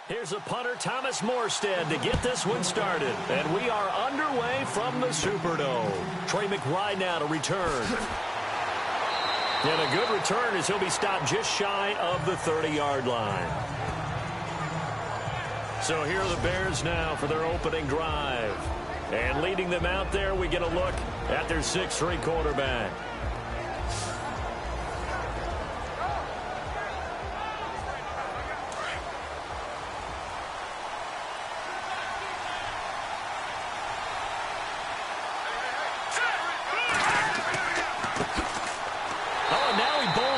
Here's the punter, Thomas Morstead, to get this one started. And we are underway from the Superdome. Trey McBride now to return. And a good return as he'll be stopped just shy of the 30-yard line. So here are the Bears now for their opening drive. And leading them out there, we get a look at their 6'3" quarterback.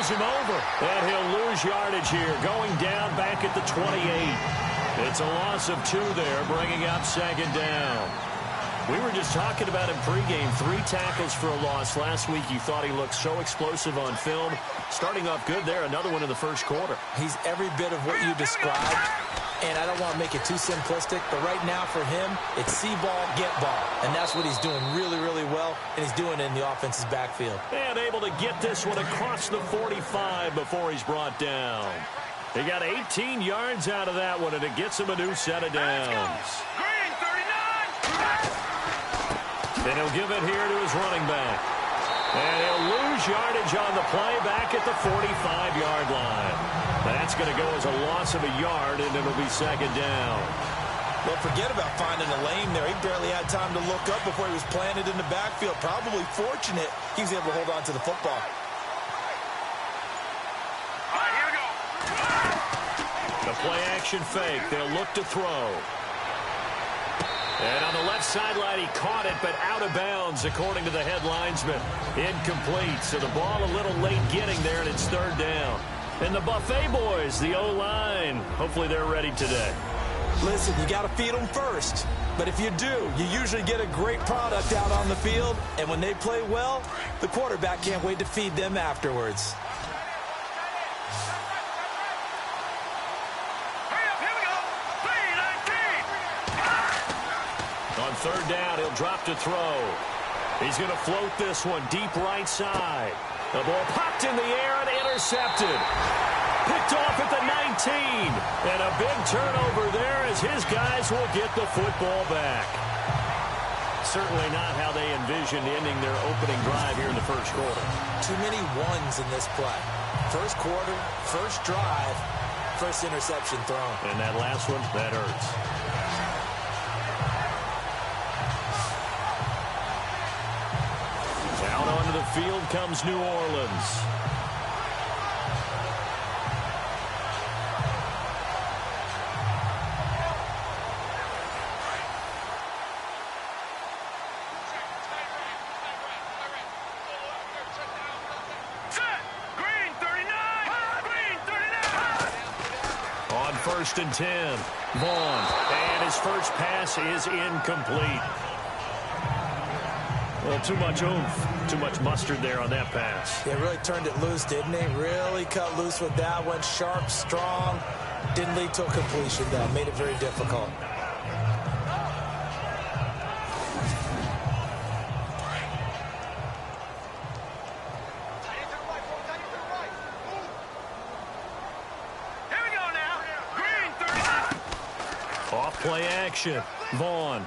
Him over, and he'll lose yardage here, going down back at the 28. It's a loss of 2 there, bringing up second down. We were just talking about him pregame, 3 tackles for a loss last week. You thought he looked so explosive on film. Starting off good there, another one in the first quarter. He's every bit of what you described, and I don't want to make it too simplistic, but right now for him, it's see ball, get ball, and that's what he's doing really, really well, and he's doing it in the offense's backfield. And able to get this one across the 45 before he's brought down. He got 18 yards out of that one, and it gets him a new set of downs. Green, 39! And he'll give it here to his running back. And he'll lose yardage on the play back at the 45-yard line. That's going to go as a loss of a yard, and it'll be second down. Well, forget about finding a lane there. He barely had time to look up before he was planted in the backfield. Probably fortunate he was able to hold on to the football. All right, here we go. The play-action fake. They'll look to throw. And on the left sideline, he caught it, but out of bounds, according to the head linesman. Incomplete, so the ball a little late getting there, and it's third down. And the Buffet boys, the O-line, hopefully they're ready today. Listen, you got to feed them first. But if you do, you usually get a great product out on the field. And when they play well, the quarterback can't wait to feed them afterwards. On third down, he'll drop to throw. He's going to float this one deep right side. The ball popped in the air and intercepted. Picked off at the 19. And a big turnover there as his guys will get the football back. Certainly not how they envisioned ending their opening drive here in the first quarter. Too many ones in this play. First quarter, first drive, first interception thrown. And that last one, that hurts. Out onto the field comes New Orleans. Green, 39! Green, 39! On 1st and 10, Vaughn. And his first pass is incomplete. Well, too much oomph, too much mustard there on that pass. Yeah, really turned it loose, didn't he? Really cut loose with that one. Sharp, strong. Didn't lead to a completion, though. Made it very difficult. Here we go now. Green, 39! Off play action, Vaughn.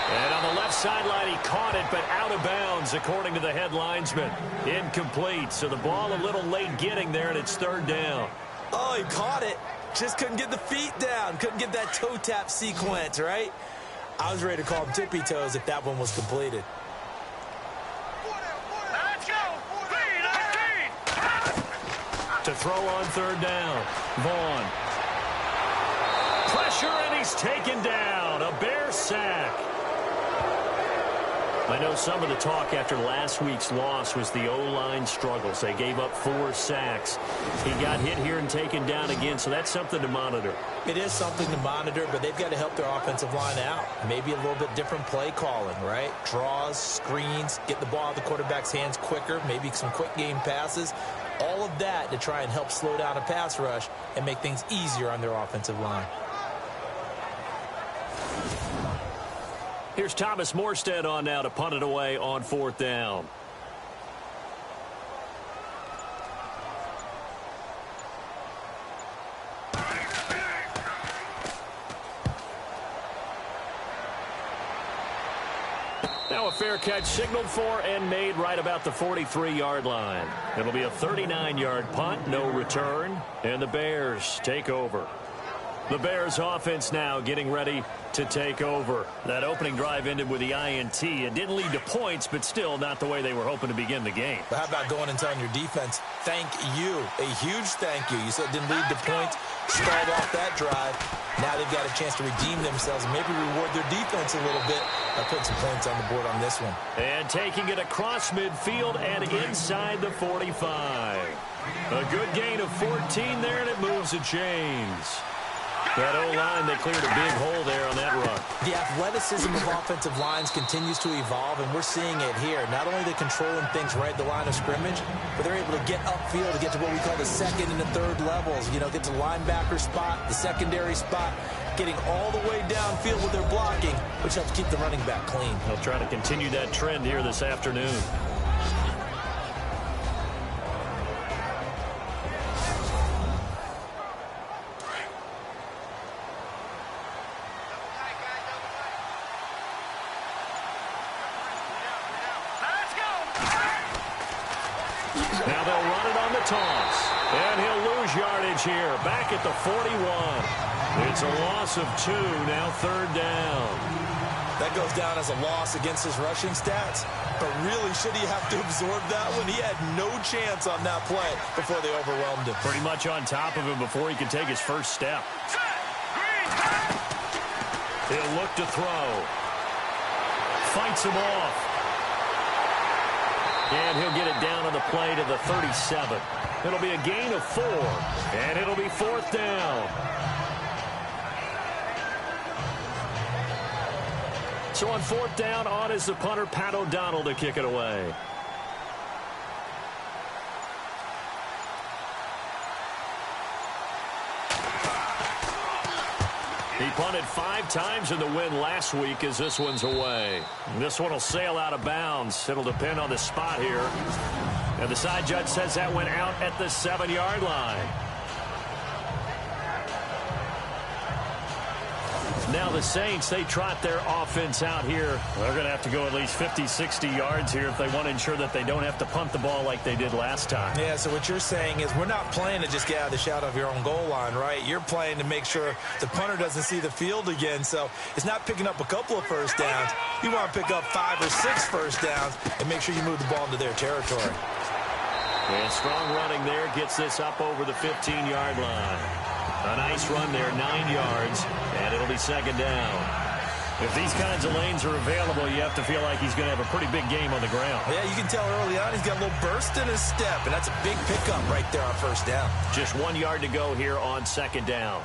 And on the left sideline, he caught it, but out of bounds, according to the head linesman. Incomplete, so the ball a little late getting there, and it's third down. Oh, he caught it. Just couldn't get the feet down. Couldn't get that toe tap sequence, right? I was ready to call him tippy toes if that one was completed. Let's go! Green, 19! To throw on third down, Vaughn. Pressure, and he's taken down. A Bear sack. I know some of the talk after last week's loss was the O-line struggles. They gave up 4 sacks. He got hit here and taken down again, so that's something to monitor. It is something to monitor, but they've got to help their offensive line out. Maybe a little bit different play calling, right? Draws, screens, get the ball out of the quarterback's hands quicker, maybe some quick game passes. All of that to try and help slow down a pass rush and make things easier on their offensive line. Here's Thomas Morstead on now to punt it away on 4th down. Now a fair catch signaled for and made right about the 43-yard line. It'll be a 39-yard punt, no return, and the Bears take over. The Bears offense now getting ready to take over. That opening drive ended with the INT. It didn't lead to points, but still not the way they were hoping to begin the game. But how about going and telling your defense, thank you, a huge thank you. You said it didn't lead to points, stalled off that drive. Now they've got a chance to redeem themselves and maybe reward their defense a little bit by putting some points on the board on this one. And taking it across midfield and inside the 45. A good gain of 14 there, and it moves the chains. That O-line, they cleared a big hole there on that run. The athleticism of offensive lines continues to evolve, and we're seeing it here. Not only are they controlling things right at the line of scrimmage, but they're able to get upfield to get to what we call the second and the third levels. You know, get to the linebacker spot, the secondary spot, getting all the way downfield with their blocking, which helps keep the running back clean. They'll try to continue that trend here this afternoon. Now they'll run it on the toss. And he'll lose yardage here. Back at the 41. It's a loss of 2. Now third down. That goes down as a loss against his rushing stats. But really, should he have to absorb that one? He had no chance on that play before they overwhelmed him. Pretty much on top of him before he could take his first step. He'll look to throw. Fights him off. And he'll get it down on the play to the 37. It'll be a gain of 4. And it'll be fourth down. So on fourth down, on is the punter, Pat O'Donnell, to kick it away. He punted 5 times in the win last week as this one's away. This one will sail out of bounds. It'll depend on the spot here. And the side judge says that went out at the 7-yard line. Now the Saints, they trot their offense out here. They're going to have to go at least 50, 60 yards here if they want to ensure that they don't have to punt the ball like they did last time. Yeah, so what you're saying is we're not playing to just get out of the shadow of your own goal line, right? You're playing to make sure the punter doesn't see the field again. So it's not picking up a couple of first downs. You want to pick up 5 or 6 first downs and make sure you move the ball into their territory. And strong running there gets this up over the 15-yard line. A nice run there, 9 yards, and it'll be second down. If these kinds of lanes are available, you have to feel like he's going to have a pretty big game on the ground. Yeah, you can tell early on he's got a little burst in his step, and that's a big pickup right there on first down. Just 1 yard to go here on second down.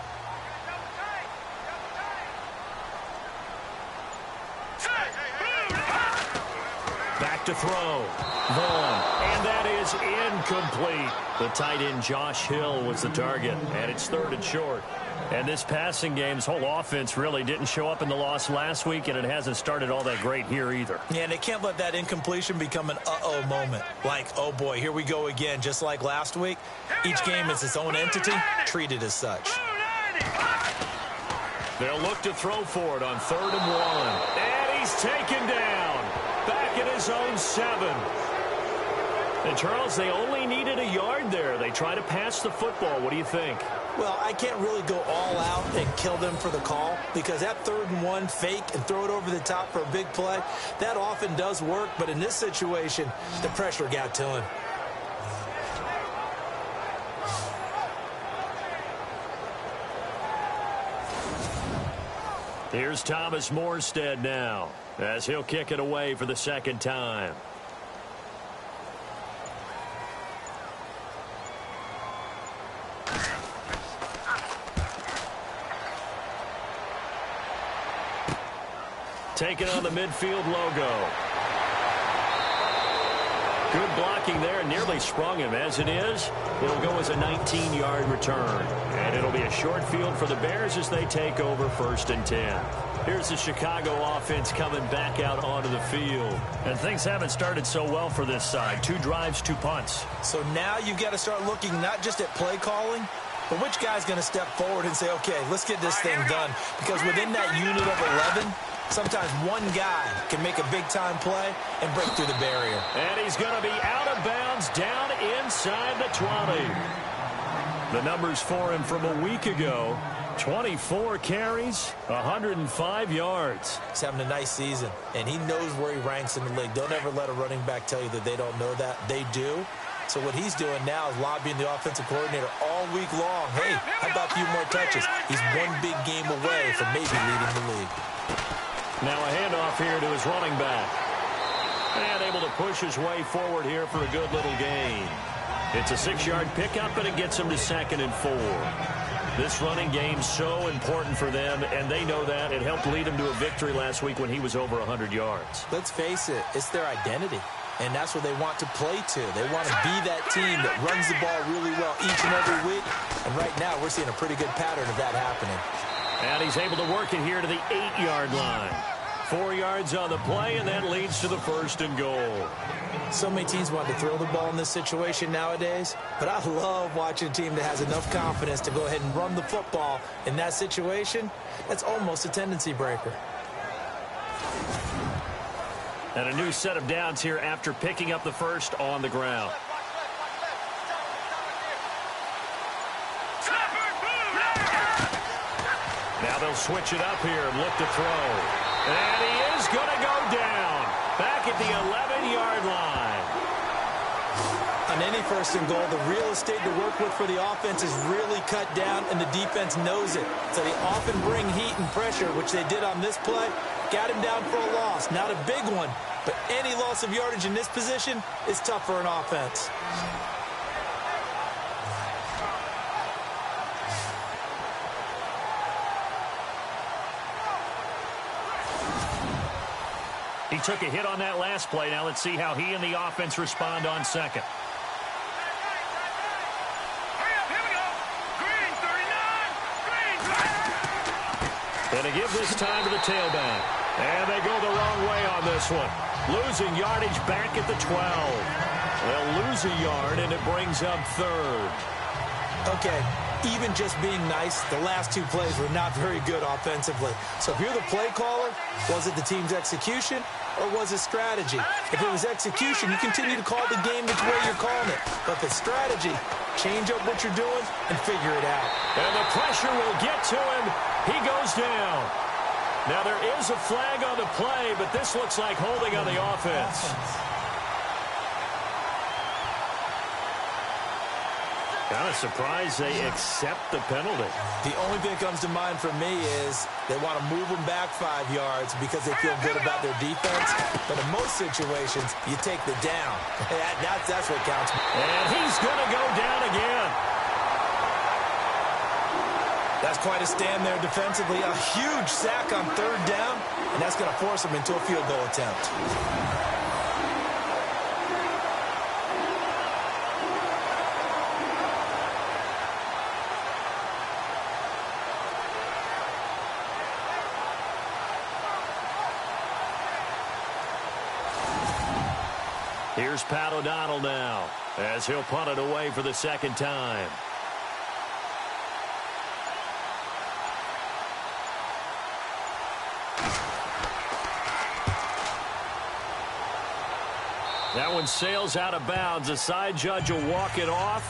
Back to throw. Vaughn. And that is incomplete. The tight end Josh Hill was the target, and it's third and short. And this passing game's whole offense really didn't show up in the loss last week, and it hasn't started all that great here either. Yeah, and they can't let that incompletion become an uh-oh moment. Like, oh boy, here we go again, just like last week. Each game is its own entity, treated as such. They'll look to throw for it on 3rd and 1. And he's taken down. Back at his own 7. And, Charles, they only needed a yard there. They try to pass the football. What do you think? Well, I can't really go all out and kill them for the call because that 3rd and 1 fake and throw it over the top for a big play, that often does work. But in this situation, the pressure got to him. Here's Thomas Morstead now as he'll kick it away for the second time. Taking on the midfield logo. Good blocking there, nearly sprung him. As it is, it'll go as a 19-yard return. And it'll be a short field for the Bears as they take over 1st and 10. Here's the Chicago offense coming back out onto the field. And things haven't started so well for this side. 2 drives, 2 punts. So now you've got to start looking not just at play calling, but which guy's going to step forward and say, okay, let's get this thing done. Because within that unit of 11, Sometimes one guy can make a big-time play and break through the barrier. And he's going to be out of bounds down inside the 20. The numbers for him from a week ago: 24 carries, 105 yards. He's having a nice season, and he knows where he ranks in the league. Don't ever let a running back tell you that they don't know that. They do. So what he's doing now is lobbying the offensive coordinator all week long. Hey, how about a few more touches? He's one big game away from maybe leading the league. Now a handoff here to his running back. And able to push his way forward here for a good little gain. It's a 6-yard pickup, and it gets him to 2nd and 4. This running game's so important for them, and they know that. It helped lead them to a victory last week when he was over 100 yards. Let's face it, it's their identity. And that's what they want to play to. They want to be that team that runs the ball really well each and every week. And right now, we're seeing a pretty good pattern of that happening. And he's able to work it here to the 8-yard line. 4 yards on the play, and that leads to the 1st and goal. So many teams want to throw the ball in this situation nowadays, but I love watching a team that has enough confidence to go ahead and run the football in that situation. That's almost a tendency breaker. And a new set of downs here after picking up the 1st on the ground. Now they'll switch it up here and look to throw. And he is going to go down. Back at the 11-yard line. On any 1st and goal, the real estate to work with for the offense is really cut down, and the defense knows it. So they often bring heat and pressure, which they did on this play. Got him down for a loss. Not a big one, but any loss of yardage in this position is tough for an offense. He took a hit on that last play. Now let's see how he and the offense respond on 2nd. And a give this time to the tailback. And they go the wrong way on this one. Losing yardage back at the 12. They'll lose a yard, and it brings up 3rd. Okay, even just being nice, the last 2 plays were not very good offensively. So if you're the play caller, was it the team's execution or was it strategy? If it was execution, you continue to call the game the way you're calling it. But if it's strategy, change up what you're doing and figure it out. And the pressure will get to him. He goes down. Now there is a flag on the play, but this looks like holding on the offense. Kind of surprised they accept the penalty. The only thing that comes to mind for me is they want to move them back 5 yards because they feel good about their defense. But in most situations, you take the down. That's what counts. And he's going to go down again. That's quite a stand there defensively. A huge sack on 3rd down, and that's going to force them into a field goal attempt. Here's Pat O'Donnell now as he'll punt it away for the 2nd time. That one sails out of bounds. The side judge will walk it off.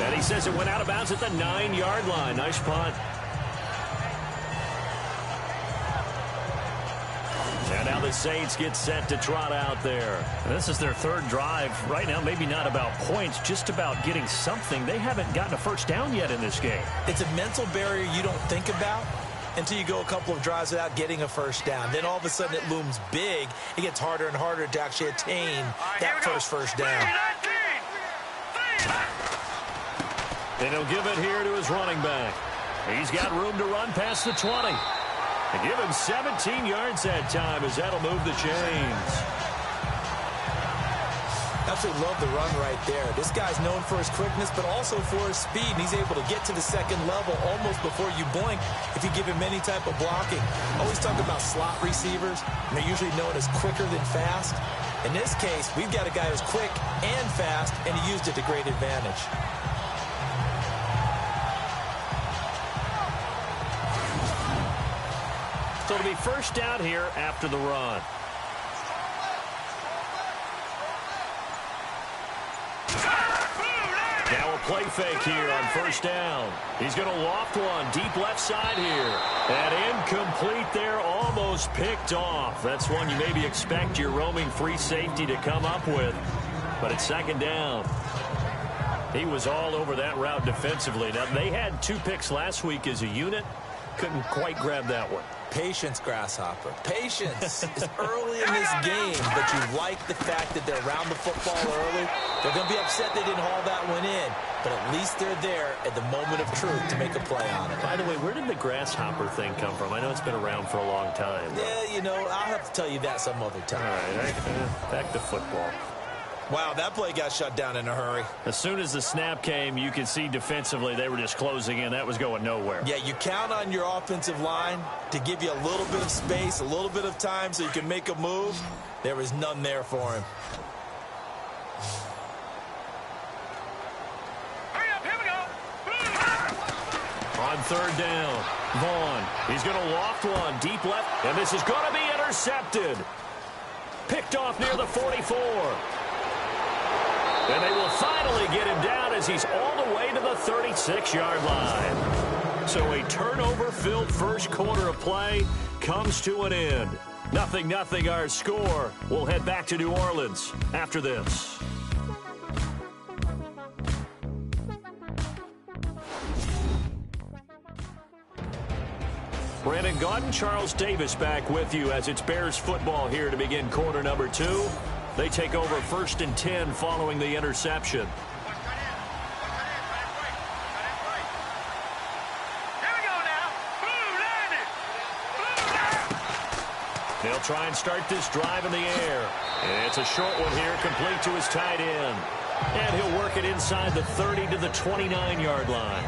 And he says it went out of bounds at the 9-yard line. Nice punt. And now the Saints get set to trot out there. And this is their 3rd drive. Right now, maybe not about points, just about getting something. They haven't gotten a 1st down yet in this game. It's a mental barrier you don't think about until you go a couple of drives without getting a 1st down. Then all of a sudden it looms big. It gets harder and harder to actually attain that first down. And he'll give it here to his running back. He's got room to run past the 20. And give him 17 yards that time as that'll move the chains. Absolutely love the run right there. This guy's known for his quickness, but also for his speed. And he's able to get to the 2nd level almost before you blink if you give him any type of blocking. Always talk about slot receivers, and they're usually known as quicker than fast. In this case, we've got a guy who's quick and fast, and he used it to great advantage. So So it'll be first down here after the run. Now a play fake here on first down. He's going to loft one deep left side here. And incomplete there, almost picked off. That's one you maybe expect your roaming free safety to come up with. But it's second down. He was all over that route defensively. Now, they had 2 picks last week as a unit. Couldn't quite grab that one. Patience, Grasshopper. Patience is early in this game, but you like the fact that they're around the football early. They're going to be upset they didn't haul that one in, but at least they're there at the moment of truth to make a play on it. By the way, where did the grasshopper thing come from? I know it's been around for a long time. Yeah, you know, I'll have to tell you that some other time. All right, back to football. Wow, that play got shut down in a hurry. As soon as the snap came, you could see defensively they were just closing in. That was going nowhere. Yeah, you count on your offensive line to give you a little bit of space, a little bit of time so you can make a move. There was none there for him. Hurry up, here we go. On third down, Vaughn. He's going to loft one deep left, and this is going to be intercepted. Picked off near the 44. And they will finally get him down as he's all the way to the 36-yard line. So a turnover-filled first quarter of play comes to an end. 0-0 our score. We'll head back to New Orleans after this. Brandon Gaudin, Charles Davis back with you as it's Bears football here to begin quarter number 2. They take over 1st and 10 following the interception. Here we go now. They'll try and start this drive in the air. And it's a short one here, complete to his tight end. And he'll work it inside the 30 to the 29-yard line.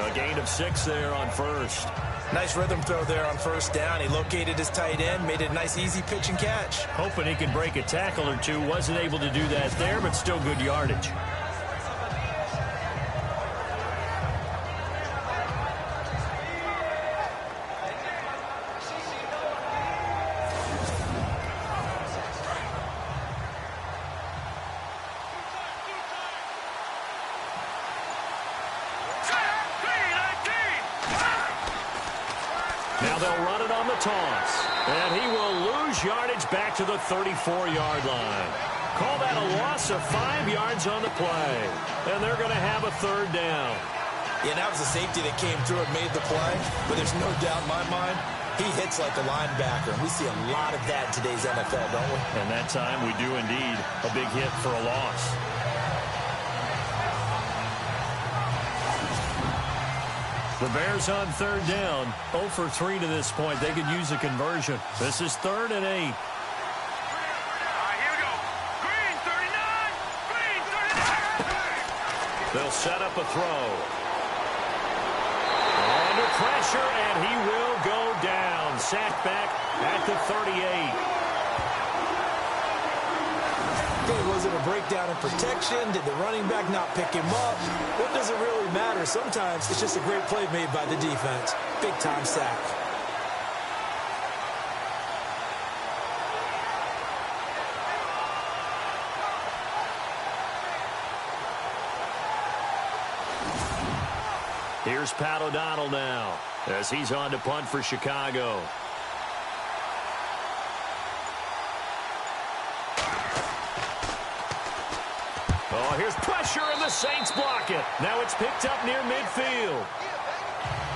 A gain of 6 there on first. Nice rhythm throw there on first down. He located his tight end, made it a nice easy pitch and catch. Hoping he could break a tackle or two. Wasn't able to do that there, but still good yardage. Now they'll run it on the toss. And he will lose yardage back to the 34-yard line. Call that a loss of 5 yards on the play. And they're going to have a third down. Yeah, that was a safety that came through and made the play. But there's no doubt in my mind, he hits like a linebacker. And we see a lot of that in today's NFL, don't we? And that time we do indeed. A big hit for a loss. The Bears on third down, 0 for 3 to this point. They could use a conversion. This is 3rd and 8. All right, here we go. Green 39. Green 39. They'll set up a throw. Under pressure, and he will go down. Sacked back at the 38. Was it a breakdown in protection? Did the running back not pick him up? What does it really matter? Sometimes it's just a great play made by the defense. Big-time sack. Here's Pat O'Donnell now as he's on to punt for Chicago. Oh, here's pressure, and the Saints block it. Now it's picked up near midfield.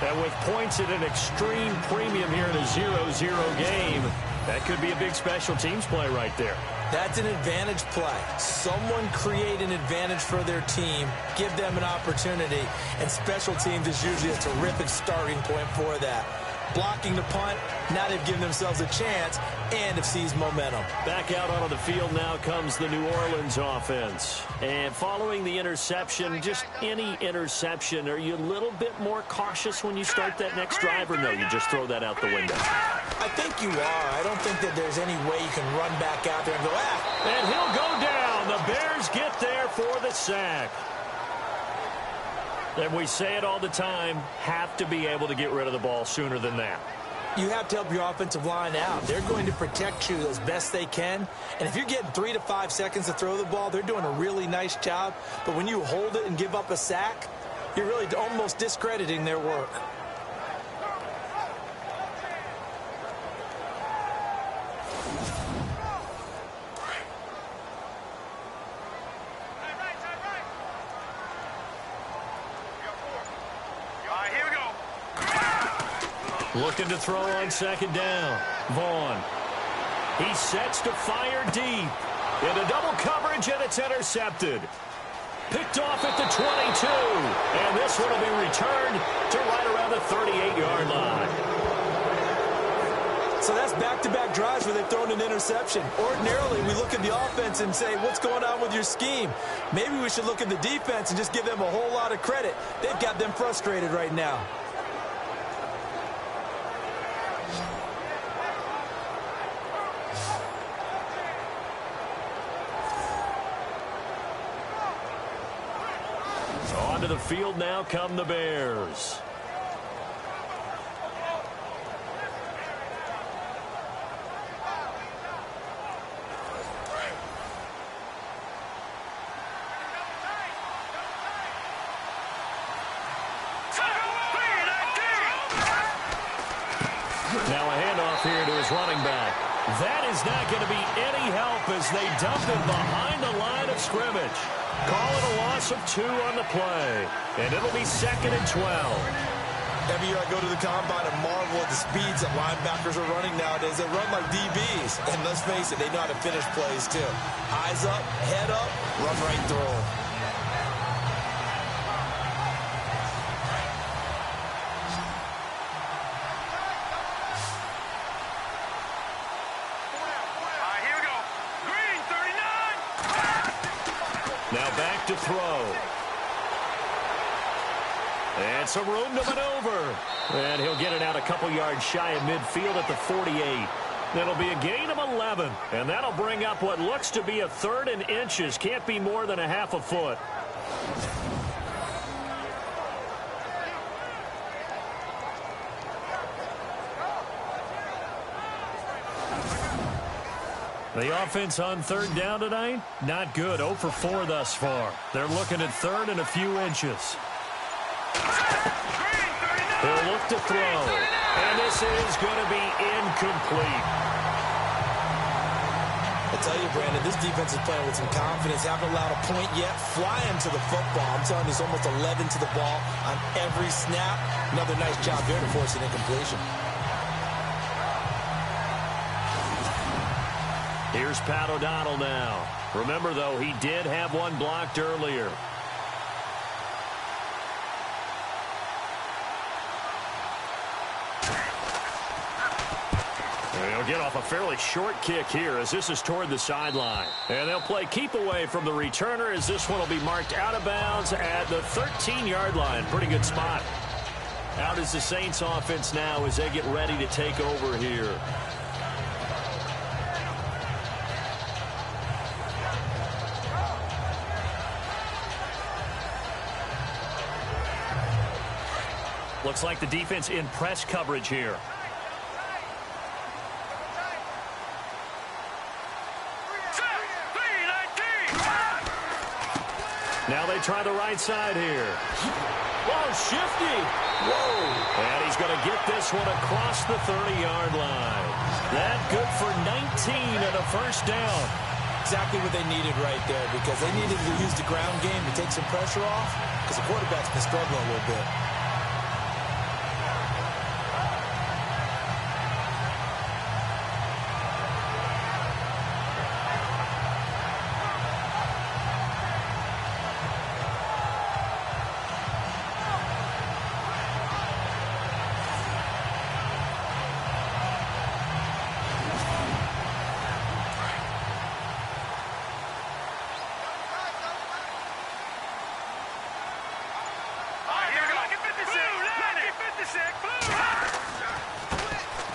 And with points at an extreme premium here in a 0-0 game, that could be a big special teams play right there. That's an advantage play. Someone create an advantage for their team, give them an opportunity, and special teams is usually a terrific starting point for that. Blocking the punt, now they've given themselves a chance and have seized momentum. Back out onto the field now comes the New Orleans offense. And following the interception, just any interception, are you a little bit more cautious when you start that next drive, or no, you just throw that out the window? I think you are. I don't think that there's any way you can run back out there and go, And he'll go down. The Bears get there for the sack. And we say it all the time, have to be able to get rid of the ball sooner than that. You have to help your offensive line out. They're going to protect you as best they can. And if you're getting 3 to 5 seconds to throw the ball, they're doing a really nice job. But when you hold it and give up a sack, you're really almost discrediting their work. Looking to throw on second down. Vaughn. He sets to fire deep. Into double coverage, and it's intercepted. Picked off at the 22. And this one will be returned to right around the 38-yard line. So that's back-to-back drives where they've thrown an interception. Ordinarily, we look at the offense and say, what's going on with your scheme? Maybe we should look at the defense and just give them a whole lot of credit. They've got them frustrated right now. Onto the field now come the Bears. Now a handoff here to his running back. That is not going to be any help as they dump him behind the line of scrimmage. Call it a loss of 2 on the play. And it'll be 2nd and 12. Every year I go to the combine and marvel at the speeds that linebackers are running nowadays. They run like DBs. And let's face it, they know how to finish plays too. Eyes up, head up, run right through them. Now back to throw. And some room to maneuver. And he'll get it out a couple yards shy of midfield at the 48. That'll be a gain of 11. And that'll bring up what looks to be a 3rd and inches. Can't be more than a half a foot. The offense on 3rd down tonight, not good. 0 for 4 thus far. They're looking at 3rd and a few inches. They'll look to throw. And this is going to be incomplete. I tell you, Brandon, this defense is playing with some confidence. Haven't allowed a point yet. Flying to the football. I'm telling you, it's almost 11 to the ball on every snap. Another nice job there to force an incompletion. Here's Pat O'Donnell now. Remember, though, he did have one blocked earlier. They'll get off a fairly short kick here as this is toward the sideline. And they'll play keep away from the returner as this one will be marked out of bounds at the 13-yard line. Pretty good spot. Out is the Saints offense now as they get ready to take over here. Looks like the defense in press coverage here. Now they try the right side here. Whoa, shifty. Whoa. And he's going to get this one across the 30-yard line. That good for 19 and a first down. Exactly what they needed right there because they needed to use the ground game to take some pressure off because the quarterback's been struggling a little bit.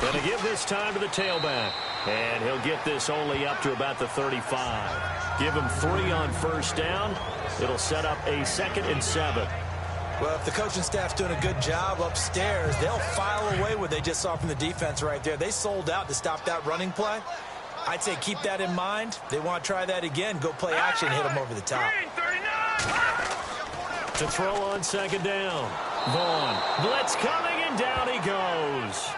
Going to give this time to the tailback. And he'll get this only up to about the 35. Give him 3 on first down. It'll set up a 2nd and 7. Well, if the coaching staff's doing a good job upstairs, they'll file away what they just saw from the defense right there. They sold out to stop that running play. I'd say keep that in mind. They want to try that again. Go play action, hit them over the top. To throw on second down. Vaughn. Blitz coming, and down he goes.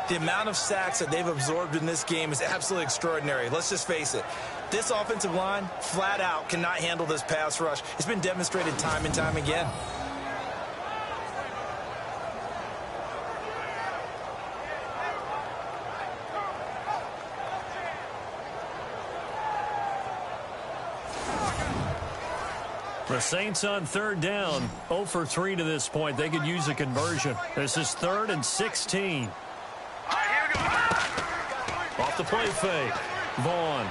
The amount of sacks that they've absorbed in this game is absolutely extraordinary. Let's just face it. This offensive line, flat out, cannot handle this pass rush. It's been demonstrated time and time again. The Saints on third down, 0 for 3 to this point. They could use a conversion. This is 3rd and 16. Off the play fake. Vaughn.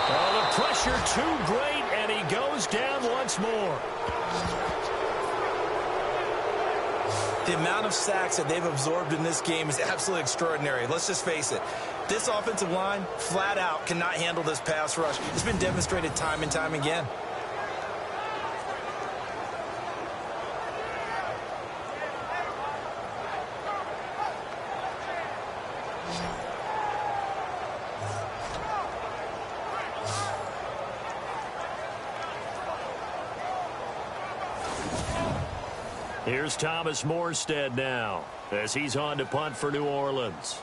Oh, the pressure too great, and he goes down once more. The amount of sacks that they've absorbed in this game is absolutely extraordinary. Let's just face it. This offensive line, flat out, cannot handle this pass rush. It's been demonstrated time and time again. Here's Thomas Morstead now as he's on to punt for New Orleans.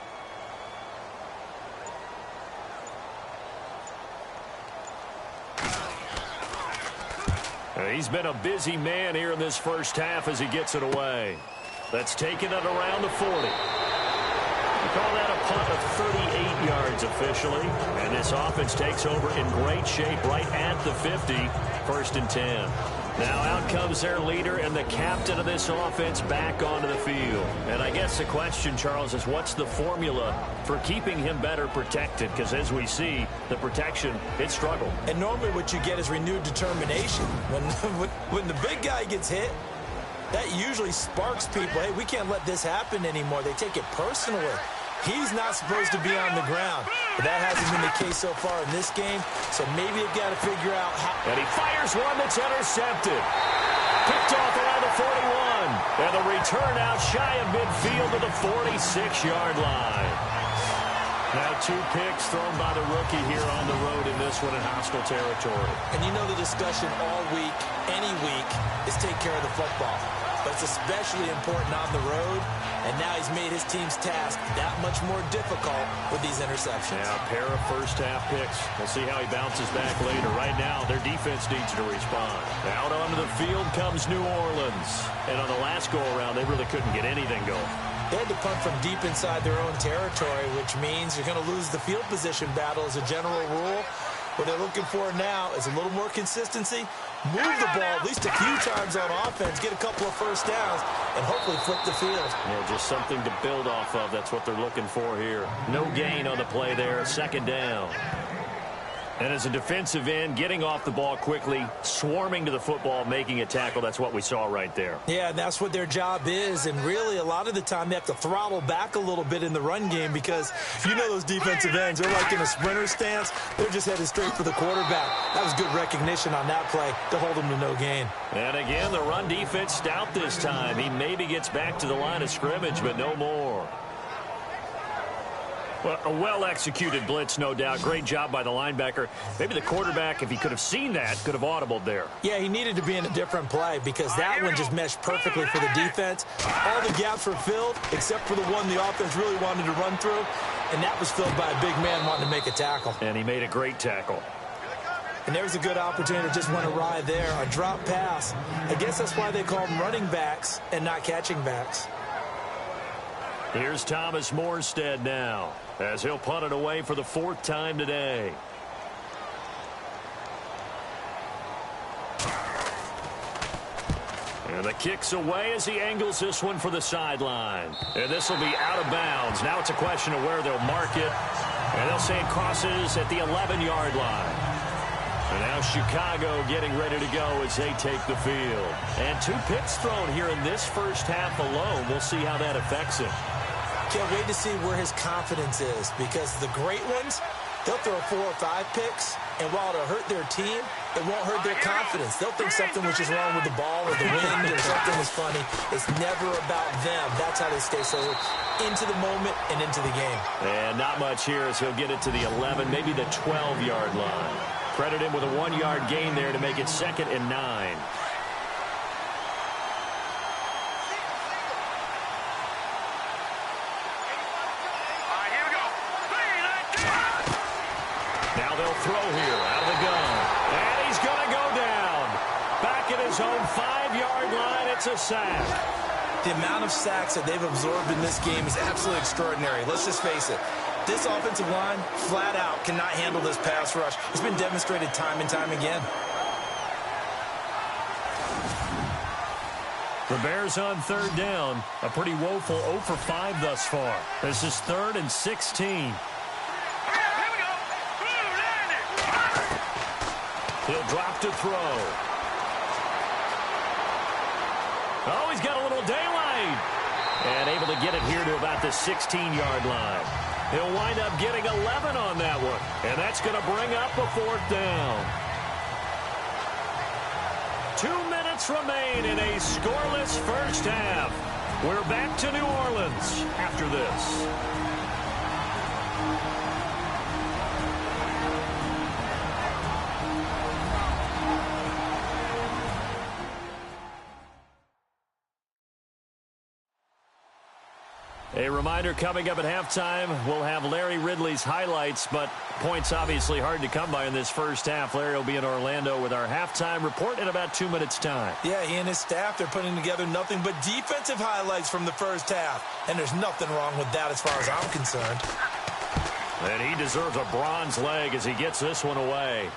He's been a busy man here in this first half as he gets it away. That's taken it around the 40. We call that a punt of 38 yards officially. And this offense takes over in great shape right at the 50. 1st and 10. Now out comes their leader and the captain of this offense back onto the field. And I guess the question, Charles, is what's the formula for keeping him better protected? Because as we see, the protection, it struggled. And normally what you get is renewed determination. When the big guy gets hit, that usually sparks people. Hey, we can't let this happen anymore. They take it personally. He's not supposed to be on the ground. But that hasn't been the case so far in this game. So maybe they've got to figure out how. And he fires one that's intercepted. Picked off around the 41. And the return out shy of midfield to the 46-yard line. Now 2 picks thrown by the rookie here on the road in this one in hostile territory. And you know the discussion all week, any week, is take care of the football. But it's especially important on the road. And now he's made his team's task that much more difficult with these interceptions. Yeah, a pair of first-half picks. We'll see how he bounces back later. Right now, their defense needs to respond. Out onto the field comes New Orleans. And on the last go-around, they really couldn't get anything going. They had to punt from deep inside their own territory, which means you're going to lose the field position battle as a general rule. What they're looking for now is a little more consistency, move the ball at least a few times on offense, get a couple of first downs, and hopefully flip the field. Yeah, just something to build off of. That's what they're looking for here. No gain on the play there, 2nd down. And as a defensive end, getting off the ball quickly, swarming to the football, making a tackle, that's what we saw right there. Yeah, and that's what their job is. And really, a lot of the time, they have to throttle back a little bit in the run game because you know those defensive ends, they're like in a sprinter stance. They're just headed straight for the quarterback. That was good recognition on that play to hold them to no gain. And again, the run defense stout this time. He maybe gets back to the line of scrimmage, but no more. Well, a well-executed blitz, no doubt. Great job by the linebacker. Maybe the quarterback, if he could have seen that, could have audibled there. Yeah, he needed to be in a different play because that one just meshed perfectly for the defense. All the gaps were filled except for the one the offense really wanted to run through, and that was filled by a big man wanting to make a tackle. And he made a great tackle. And there was a good opportunity to just went awry there, a drop pass. I guess that's why they call them running backs and not catching backs. Here's Thomas Morstead now as he'll punt it away for the 4th time today. And the kick's away as he angles this one for the sideline. And this will be out of bounds. Now it's a question of where they'll mark it. And they'll say it crosses at the 11-yard line. And now Chicago getting ready to go as they take the field. And 2 picks thrown here in this first half alone. We'll see how that affects him. Can't wait to see where his confidence is because the great ones, They'll throw 4 or 5 picks, and while it'll hurt their team, it won't hurt their confidence. They'll think something was just wrong with the ball or the wind or something was funny. It's never about them. That's how they stay so into the moment and into the game. And not much here as he'll get it to the 11, maybe the 12-yard line. Credit him with a 1-yard gain there to make it 2nd and 9. Now they'll throw here out of the gun. And he's going to go down. Back at his own 5-yard line, it's a sack. The amount of sacks that they've absorbed in this game is absolutely extraordinary. Let's just face it. This offensive line, flat out, cannot handle this pass rush. It's been demonstrated time and time again. The Bears on 3rd down. A pretty woeful 0 for 5 thus far. This is 3rd and 16. He'll drop to throw. Oh, he's got a little daylight. And able to get it here to about the 16-yard line. He'll wind up getting 11 on that one. And that's going to bring up a 4th down. 2 minutes remain in a scoreless first half. We're back to New Orleans after this. A reminder coming up at halftime, we'll have Larry Ridley's highlights, but points obviously hard to come by in this first half. Larry will be in Orlando with our halftime report in about 2 minutes' time. Yeah, he and his staff, they're putting together nothing but defensive highlights from the first half. And there's nothing wrong with that as far as I'm concerned. And he deserves a bronze leg as he gets this one away.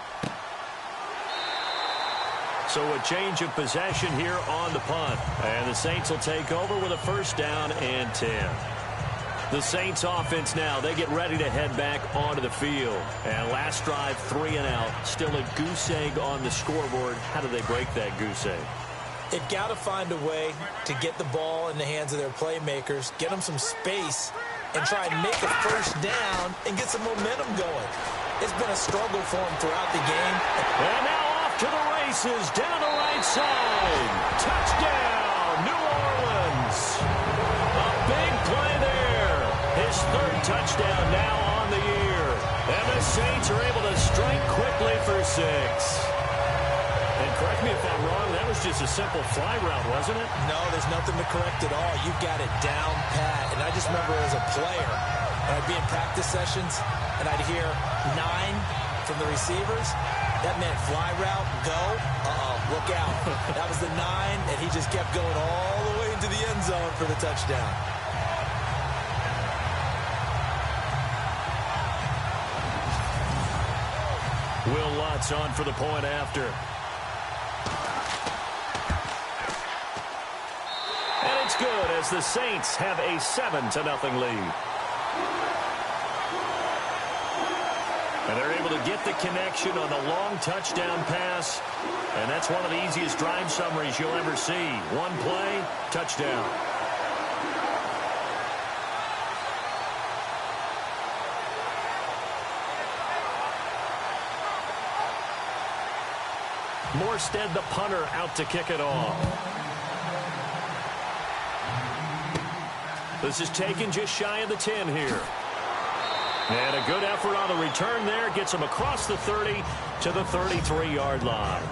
So a change of possession here on the punt. And the Saints will take over with a 1st down and 10. The Saints offense now, they get ready to head back onto the field. And last drive, 3 and out. Still a goose egg on the scoreboard. How do they break that goose egg? They've got to find a way to get the ball in the hands of their playmakers, get them some space, and try and make a 1st down and get some momentum going. It's been a struggle for them throughout the game. And now to the races, down the right side. Touchdown, New Orleans. A big play there. His 3rd touchdown now on the year. And the Saints are able to strike quickly for 6. And correct me if I'm wrong, that was just a simple fly route, wasn't it? No, there's nothing to correct at all. You've got it down pat. And I just remember as a player, when I'd be in practice sessions, and I'd hear 9 from the receivers. That meant fly route, go, look out. That was the 9, and he just kept going all the way into the end zone for the touchdown. Will Lutz on for the point after. And it's good as the Saints have a 7-0 lead. And they're able to get the connection on the long touchdown pass. And that's one of the easiest drive summaries you'll ever see. One play, touchdown. Morstead, the punter, out to kick it off. This is taken just shy of the 10 here. And a good effort on the return there. Gets him across the 30 to the 33-yard line.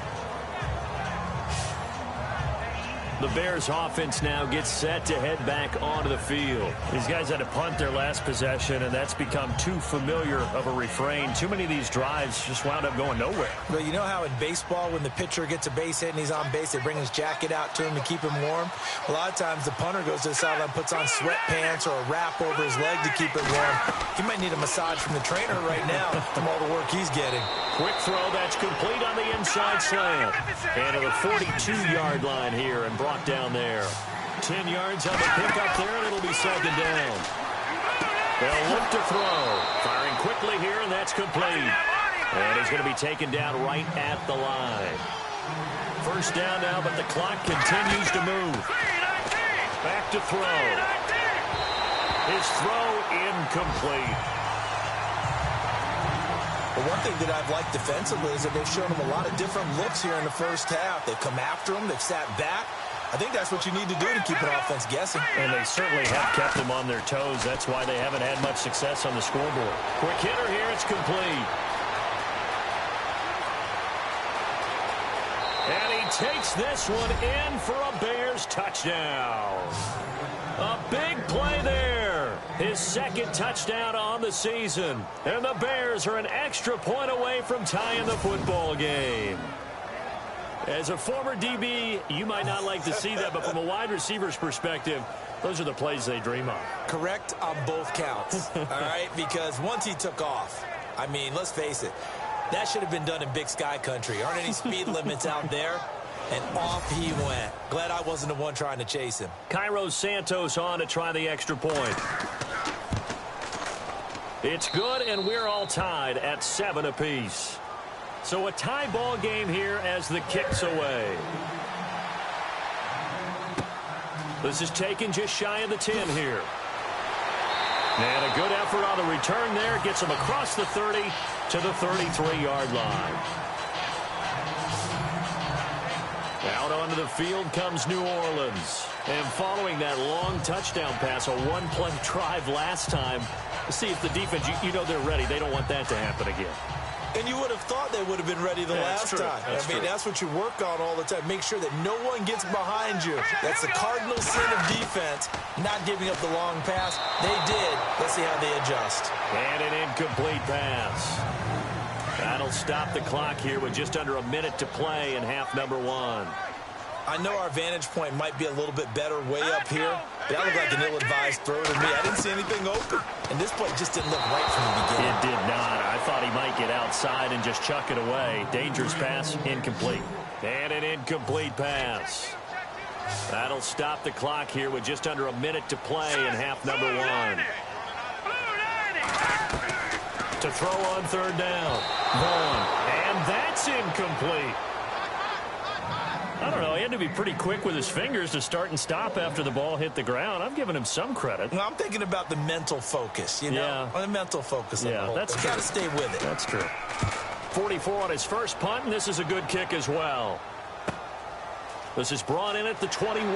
The Bears offense now gets set to head back onto the field. These guys had to punt their last possession, and that's become too familiar of a refrain. Too many of these drives just wound up going nowhere. Well, you know how in baseball when the pitcher gets a base hit and he's on base, they bring his jacket out to him to keep him warm? A lot of times the punter goes to the sideline, puts on sweatpants or a wrap over his leg to keep it warm. He might need a massage from the trainer right now from all the work he's getting. Quick throw that's complete on the inside slant. And to the 42-yard line here and brought down there. 10 yards on the pickup there, and it'll be 2nd down. They'll look to throw. Firing quickly here, and that's complete. And he's going to be taken down right at the line. 1st down now, but the clock continues to move. Back to throw. His throw incomplete. But one thing that I've liked defensively is that they've shown them a lot of different looks here in the first half. They've come after them. They've sat back. I think that's what you need to do to keep an offense guessing. And they certainly have kept them on their toes. That's why they haven't had much success on the scoreboard. Quick hitter here. It's complete. And he takes this one in for a Bears touchdown. A big play there. His second touchdown on the season. And the Bears are an extra point away from tying the football game. As a former DB, you might not like to see that, but from a wide receiver's perspective, those are the plays they dream of. Correct on both counts, all right? Because once he took off, I mean, let's face it, that should have been done in Big Sky country. Aren't any speed limits out there? And off he went. Glad I wasn't the one trying to chase him. Cairo Santos on to try the extra point. It's good, and we're all tied at 7 apiece. So a tie ball game here as the kick's away. This is taken just shy of the 10 here. And a good effort on the return there. Gets him across the 30 to the 33-yard line. Out onto the field comes New Orleans. And following that long touchdown pass, a one-play drive last time, see if the defense, you know they're ready. They don't want that to happen again. And you would have thought they would have been ready the last time. I mean, that's what you work on all the time. Make sure that no one gets behind you. That's the cardinal sin of defense, not giving up the long pass. They did. Let's see how they adjust. And an incomplete pass. That'll stop the clock here with just under a minute to play in half number 1. I know our vantage point might be a little bit better way up here, but that looked like an ill-advised throw to me. I didn't see anything open. And this play just didn't look right from the beginning. It did not. I thought he might get outside and just chuck it away. Dangerous pass, incomplete. And an incomplete pass. That'll stop the clock here with just under a minute to play in half number 1. To throw on third down. Vaughn. And that's incomplete. I don't know. He had to be pretty quick with his fingers to start and stop after the ball hit the ground. I'm giving him some credit. Well, I'm thinking about the mental focus, you know? Yeah. The mental focus. Yeah, that's true. Got to stay with it. That's true. 44 on his first punt, and this is a good kick as well. This is brought in at the 21.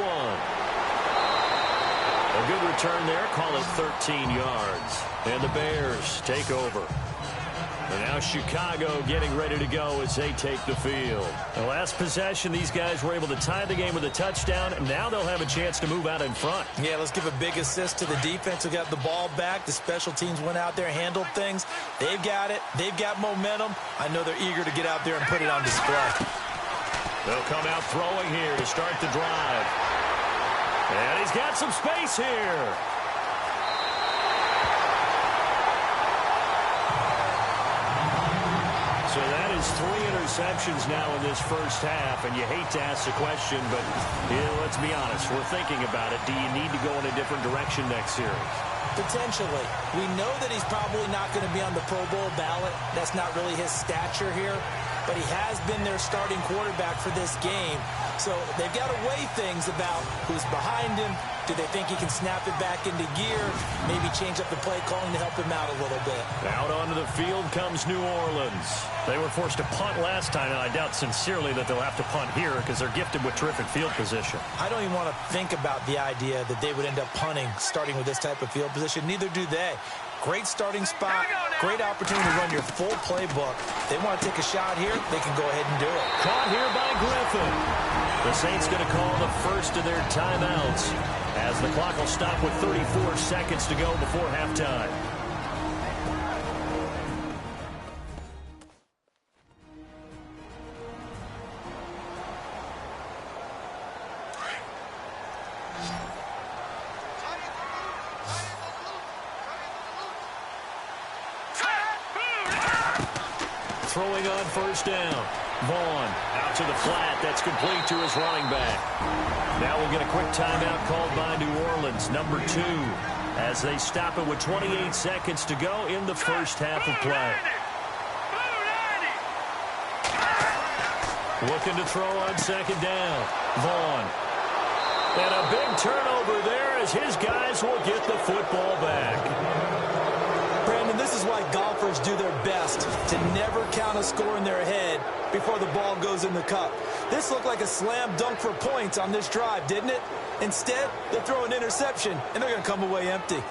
A good return there. Call it 13 yards. And the Bears take over. And now Chicago getting ready to go as they take the field. The last possession, these guys were able to tie the game with a touchdown, and now they'll have a chance to move out in front. Yeah, let's give a big assist to the defense who got the ball back. The special teams went out there, handled things. They've got it. They've got momentum. I know they're eager to get out there and put it on display. They'll come out throwing here to start the drive. And he's got some space here. So that is 3 interceptions now in this first half, and you hate to ask the question, but let's be honest, we're thinking about it. Do you need to go in a different direction next series? Potentially. We know that he's probably not going to be on the Pro Bowl ballot. That's not really his stature here, but he has been their starting quarterback for this game. So they've got to weigh things about who's behind him. Do they think he can snap it back into gear? Maybe change up the play calling to help him out a little bit. Out onto the field comes New Orleans. They were forced to punt last time, and I doubt sincerely that they'll have to punt here because they're gifted with terrific field position. I don't even want to think about the idea that they would end up punting starting with this type of field position. Neither do they. Great starting spot, great opportunity to run your full playbook. They want to take a shot here, they can go ahead and do it. Caught here by Griffin. The Saints going to call the first of their timeouts as the clock will stop with 34 seconds to go before halftime. Throwing on first down. Vaughn out to the flat. That's complete to his running back. Now we'll get a quick timeout called by New Orleans, number 2, as they stop it with 28 seconds to go in the first half of play. Looking to throw on second down. Vaughn. And a big turnover there as his guys will get the football back. Brandon, this is why golfers do their best to never count a score in their head before the ball goes in the cup. This looked like a slam dunk for points on this drive, didn't it? Instead, they'll throw an interception, and they're going to come away empty.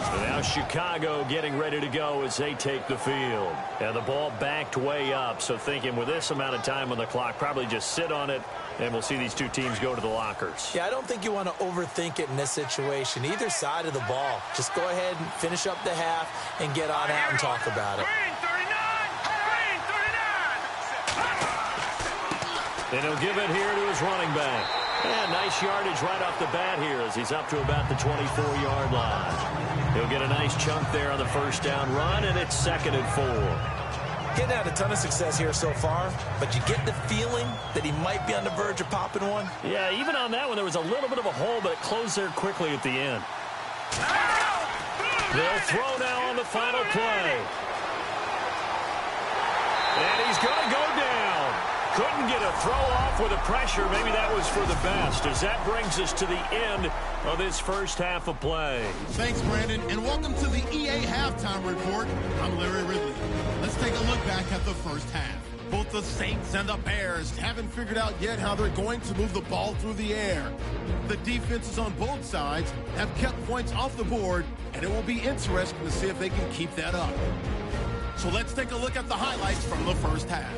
So now Chicago getting ready to go as they take the field. And the ball backed way up, so thinking with this amount of time on the clock, probably just sit on it, and we'll see these two teams go to the lockers. Yeah, I don't think you want to overthink it in this situation. Either side of the ball. Just go ahead and finish up the half and get on out and talk about it. And he'll give it here to his running back. And nice yardage right off the bat here as he's up to about the 24-yard line. He'll get a nice chunk there on the first down run, and it's 2nd and 4. Getting out a ton of success here so far, but you get the feeling that he might be on the verge of popping one. Yeah, even on that one, there was a little bit of a hole, but it closed there quickly at the end. They'll throw now on the final play. And he's going to go down. Couldn't get a throw off with the pressure. Maybe that was for the best, as that brings us to the end of this first half of play. Thanks, Brandon, and welcome to the EA Halftime Report. I'm Larry Ridley. Let's take a look back at the first half. Both the Saints and the Bears haven't figured out yet how they're going to move the ball through the air. The defenses on both sides have kept points off the board, and it will be interesting to see if they can keep that up. So let's take a look at the highlights from the first half.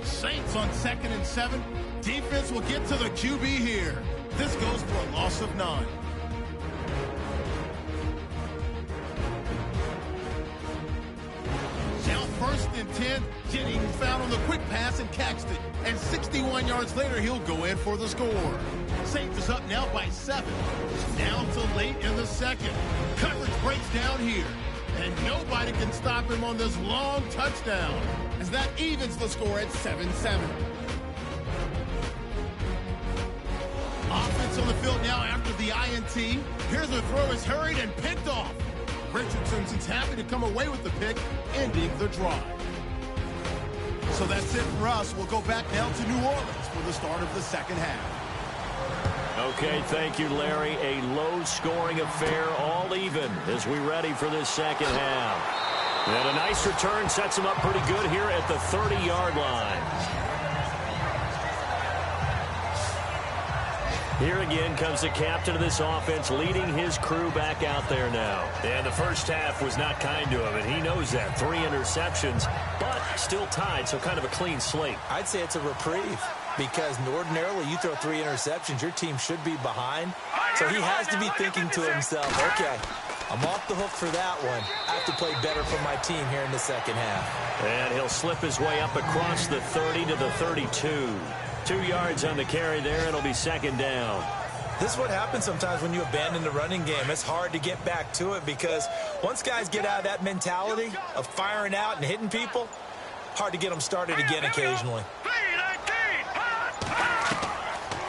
Saints on 2nd and 7. Defense will get to the QB here. This goes for a loss of 9. Now 1st and 10. Jennings found on the quick pass and catched it. And 61 yards later, he'll go in for the score. Saints is up now by 7. Down to late in the second. Coverage breaks down here. And nobody can stop him on this long touchdown, as that evens the score at 7-7. Offense on the field now after the INT. Here's a throw is hurried and picked off. Richardson's happy to come away with the pick, ending the drive. So that's it for us. We'll go back now to New Orleans for the start of the second half. Okay, thank you, Larry. A low-scoring affair, all even, as we ready for this second half. And a nice return sets him up pretty good here at the 30-yard line. Here again comes the captain of this offense, leading his crew back out there now. And the first half was not kind to him, and he knows that. 3 interceptions, but still tied, so kind of a clean slate. I'd say it's a reprieve, because ordinarily you throw 3 interceptions, your team should be behind. So he has to be thinking to himself, okay, I'm off the hook for that one. I have to play better for my team here in the second half. And he'll slip his way up across the 30 to the 32. 2 yards on the carry there. It'll be 2nd down. This is what happens sometimes when you abandon the running game. It's hard to get back to it because once guys get out of that mentality of firing out and hitting people, hard to get them started again occasionally.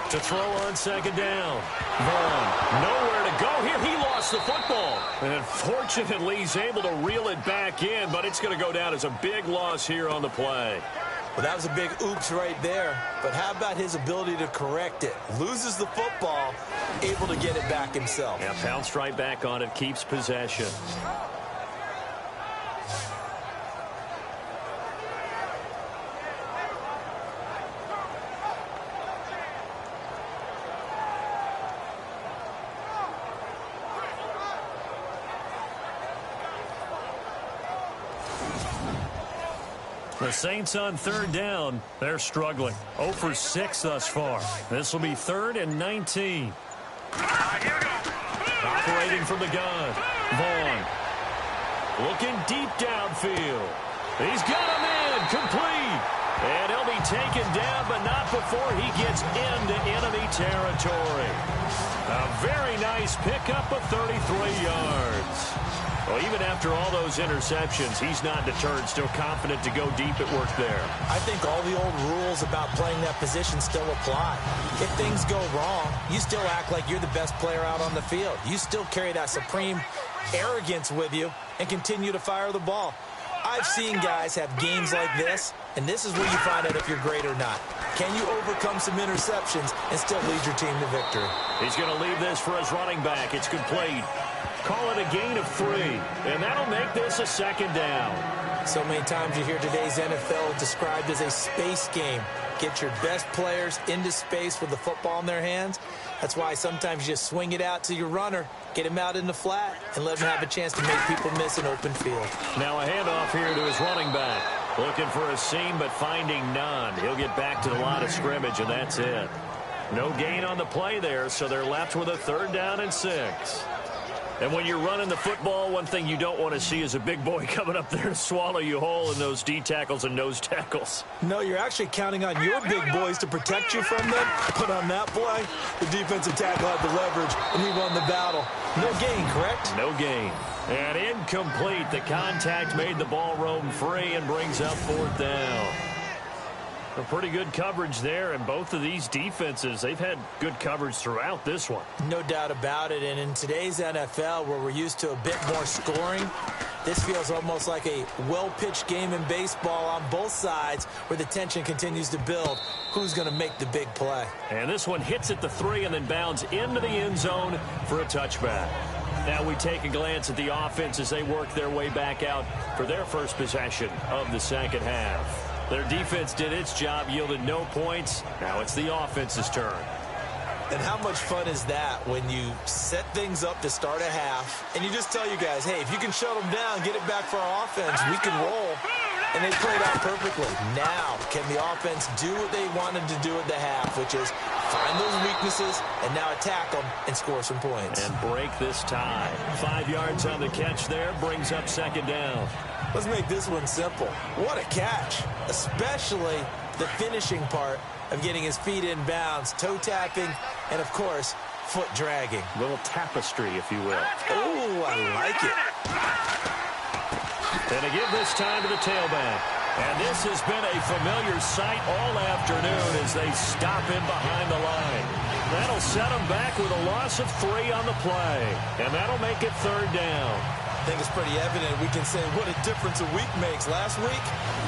To throw on 2nd down. Vaughn, nowhere to go here. He lost the football. And fortunately, he's able to reel it back in, but it's going to go down as a big loss here on the play. Well, that was a big oops right there. But how about his ability to correct it? Loses the football, able to get it back himself. Yeah, pounced right back on it, keeps possession. The Saints on 3rd down. They're struggling. 0 for 6 thus far. This will be 3rd and 19. Operating from the gun. Vaughn. Looking deep downfield. He's got him in. Complete. And he'll be taken down, but not before he gets into enemy territory. A very nice pickup of 33 yards. Well, even after all those interceptions, he's not deterred, still confident to go deep at work there. I think all the old rules about playing that position still apply. If things go wrong, you still act like you're the best player out on the field. You still carry that supreme arrogance with you and continue to fire the ball. I've seen guys have games like this, and this is where you find out if you're great or not. Can you overcome some interceptions and still lead your team to victory? He's going to leave this for his running back. It's complete. Call it a gain of 3, and that'll make this a 2nd down. So many times you hear today's NFL described as a space game. Get your best players into space with the football in their hands. That's why sometimes you just swing it out to your runner, get him out in the flat, and let him have a chance to make people miss an open field. Now a handoff here to his running back. Looking for a seam, but finding none. He'll get back to the line of scrimmage, and that's it. No gain on the play there, so they're left with a 3rd down and 6. And when you're running the football, one thing you don't want to see is a big boy coming up there to swallow you whole in those D tackles and nose tackles. No, you're actually counting on your big boys to protect you from them. But on that play, the defensive tackle had the leverage, and he won the battle. No gain, correct? No gain. And incomplete. The contact made the ball roam free and brings up 4th down. A pretty good coverage there, and both of these defenses, they've had good coverage throughout this one. No doubt about it, and in today's NFL, where we're used to a bit more scoring, this feels almost like a well-pitched game in baseball on both sides where the tension continues to build. Who's going to make the big play? And this one hits at the 3 and then bounds into the end zone for a touchback. Now we take a glance at the offense as they work their way back out for their first possession of the 2nd half. Their defense did its job, yielded no points. Now it's the offense's turn. And how much fun is that when you set things up to start a half and you just tell you guys, hey, if you can shut them down, get it back for our offense, we can roll. And they played out perfectly. Now, can the offense do what they wanted to do at the half, which is find those weaknesses and now attack them and score some points. And break this tie. 5 yards on the catch there, brings up 2nd down. Let's make this one simple. What a catch, especially the finishing part of getting his feet in bounds, toe tapping, and, of course, foot dragging. Little tapestry, if you will. Oh, I like it. And to give this time to the tailback. And this has been a familiar sight all afternoon as they stop him behind the line. That'll set him back with a loss of 3 on the play. And that'll make it 3rd down. I think it's pretty evident. We can say what a difference a week makes. Last week,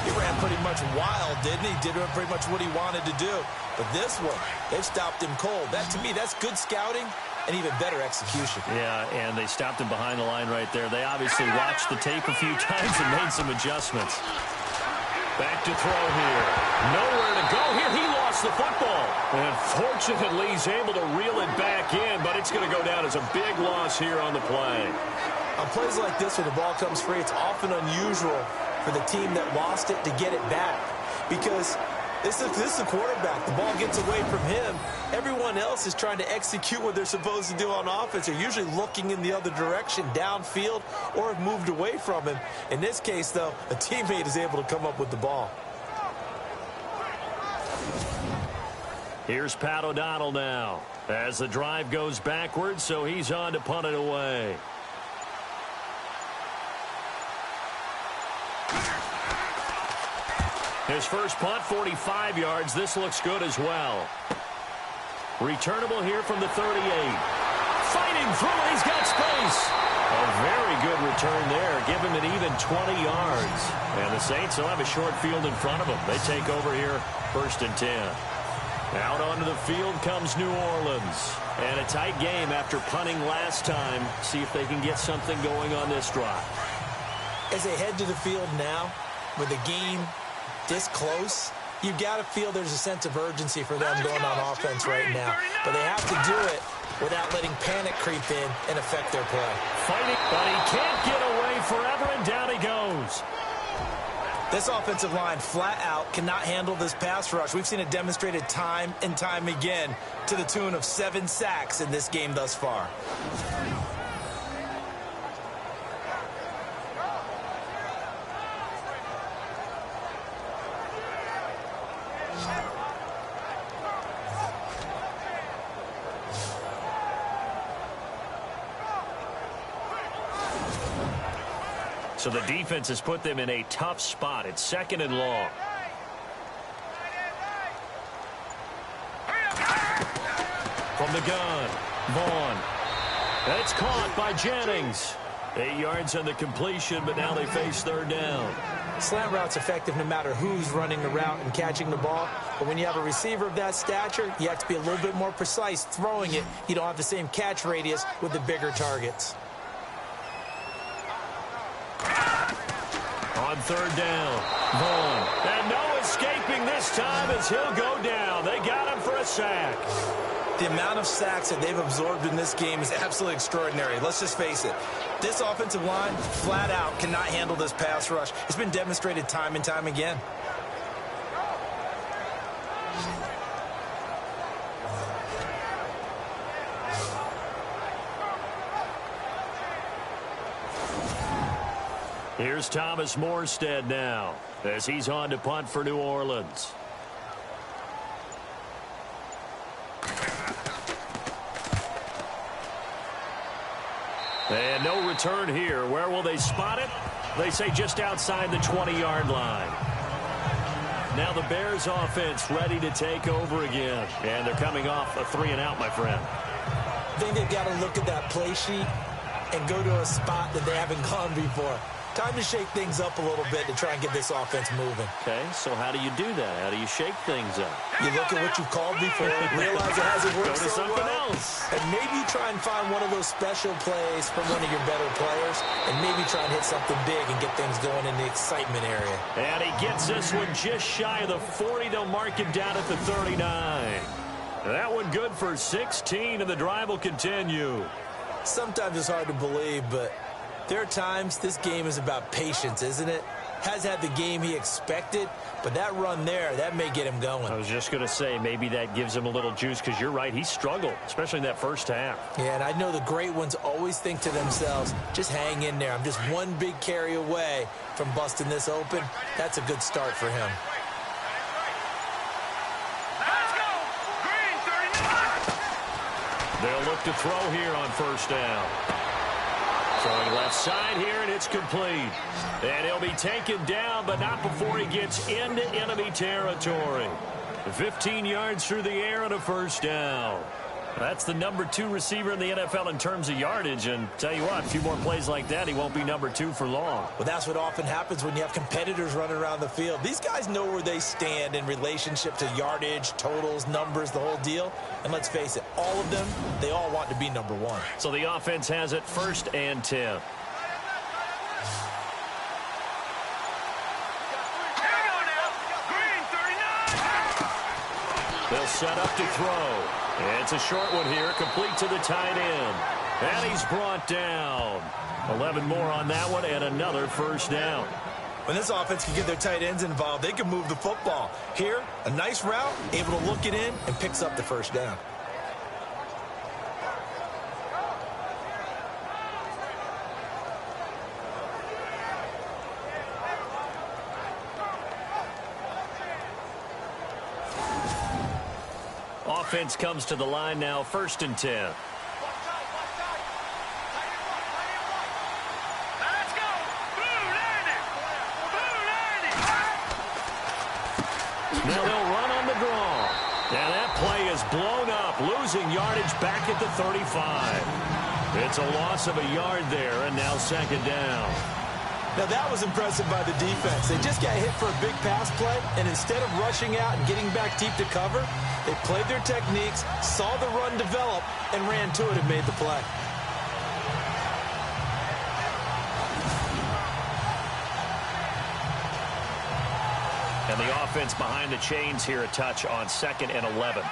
he ran pretty much wild, didn't he? Did pretty much what he wanted to do. But this one, they've stopped him cold. That, to me, that's good scouting and even better execution. Yeah, and they stopped him behind the line right there. They obviously watched the tape a few times and made some adjustments. Back to throw here. Nowhere to go here. He lost the football. And fortunately, he's able to reel it back in, but it's going to go down as a big loss here on the play. On plays like this, when the ball comes free, it's often unusual for the team that lost it to get it back. Because this is the quarterback. The ball gets away from him. Everyone else is trying to execute what they're supposed to do on offense. They're usually looking in the other direction, downfield, or have moved away from him. In this case, though, a teammate is able to come up with the ball. Here's Pat O'Donnell now as the drive goes backwards, so he's on to punt it away. His first punt, 45 yards. This looks good as well. Returnable here from the 38. Fighting through it. He's got space. A very good return there. Give him an even 20 yards. And the Saints will have a short field in front of them. They take over here, 1st and 10. Out onto the field comes New Orleans. And a tight game after punting last time. See if they can get something going on this drive. As they head to the field now, with the game this close, you've got to feel there's a sense of urgency for them going on offense right now. But they have to do it without letting panic creep in and affect their play. Fighting, but he can't get away forever, and down he goes. This offensive line flat out cannot handle this pass rush. We've seen it demonstrated time and time again to the tune of 7 sacks in this game thus far. So the defense has put them in a tough spot. It's 2nd and long. From the gun, Vaughn. And it's caught by Jennings. 8 yards on the completion, but now they face third down. Slant route's effective no matter who's running the route and catching the ball. But when you have a receiver of that stature, you have to be a little bit more precise throwing it. You don't have the same catch radius with the bigger targets. On third down, Vaughn. And no escaping this time as he'll go down. They got him for a sack. The amount of sacks that they've absorbed in this game is absolutely extraordinary. Let's just face it. This offensive line, flat out, cannot handle this pass rush. It's been demonstrated time and time again. Here's Thomas Morstead now as he's on to punt for New Orleans. And no return here. Where will they spot it? They say just outside the 20-yard line. Now the Bears offense ready to take over again. And they're coming off a 3-and-out, my friend. I think they've got to look at that play sheet and go to a spot that they haven't gone before. Time to shake things up a little bit to try and get this offense moving. Okay, so how do you do that? How do you shake things up? You look at what you've called before, realize it hasn't worked Go to so something well, else. and maybe try and find one of those special plays from one of your better players, and maybe try and hit something big and get things going in the excitement area. And he gets this one just shy of the 40. They'll mark him down at the 39. That one good for 16, and the drive will continue. Sometimes it's hard to believe, but there are times this game is about patience, isn't it? Has had the game he expected, but that run there, that may get him going. I was just going to say, maybe that gives him a little juice, because you're right, he struggled, especially in that first half. Yeah, and I know the great ones always think to themselves, just hang in there. I'm just one big carry away from busting this open. That's a good start for him. Let's go! Green, 39! They'll look to throw here on first down. Throwing left side here, and it's complete. And he'll be taken down, but not before he gets into enemy territory. 15 yards through the air and a first down. That's the number 2 receiver in the NFL in terms of yardage. And tell you what, a few more plays like that, he won't be number 2 for long. Well, that's what often happens when you have competitors running around the field. These guys know where they stand in relationship to yardage, totals, numbers, the whole deal. And let's face it, all of them, they all want to be number 1. So the offense has it 1st and 10. Here we go now. Green, 39! They'll set up to throw. It's a short one here, complete to the tight end. And he's brought down. 11 more on that one, and another first down. When this offense can get their tight ends involved, they can move the football. Here, a nice route, able to look it in, and picks up the first down. Offense comes to the line now, 1st and 10. Let's go! Blue landing! Blue landing! Now they'll run on the draw. And that play is blown up, losing yardage back at the 35. It's a loss of a yard there, and now 2nd down. Now, that was impressive by the defense. They just got hit for a big pass play, and instead of rushing out and getting back deep to cover, they played their techniques, saw the run develop, and ran to it and made the play. And the offense behind the chains here, a touch on 2nd and 11.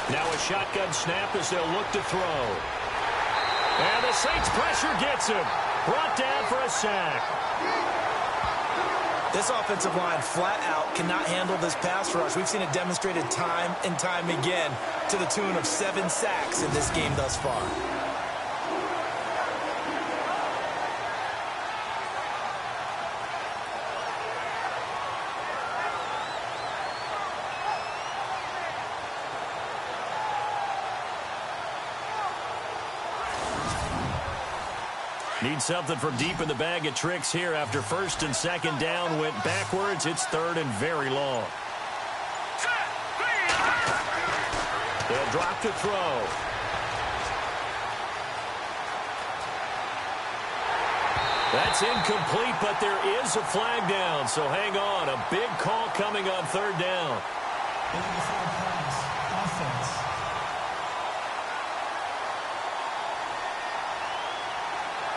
Now a shotgun snap as they'll look to throw. And the Saints pressure gets him. Brought down for a sack. This offensive line flat out cannot handle this pass rush. We've seen it demonstrated time and time again to the tune of 7 sacks in this game thus far. Need something from deep in the bag of tricks here after 1st and 2nd down went backwards. It's 3rd and very long. They'll He'll drop to throw. That's incomplete, but there is a flag down, so hang on. A big call coming on third down.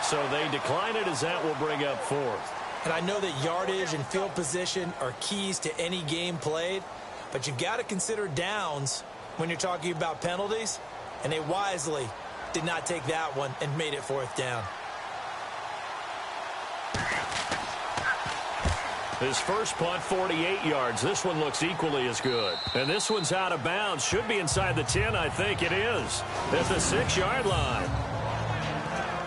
So they decline it, as that will bring up fourth. And I know that yardage and field position are keys to any game played, but you've got to consider downs when you're talking about penalties, and they wisely did not take that one and made it fourth down. His first punt, 48 yards. This one looks equally as good. And this one's out of bounds. Should be inside the 10. I think it is. At the 6-yard line.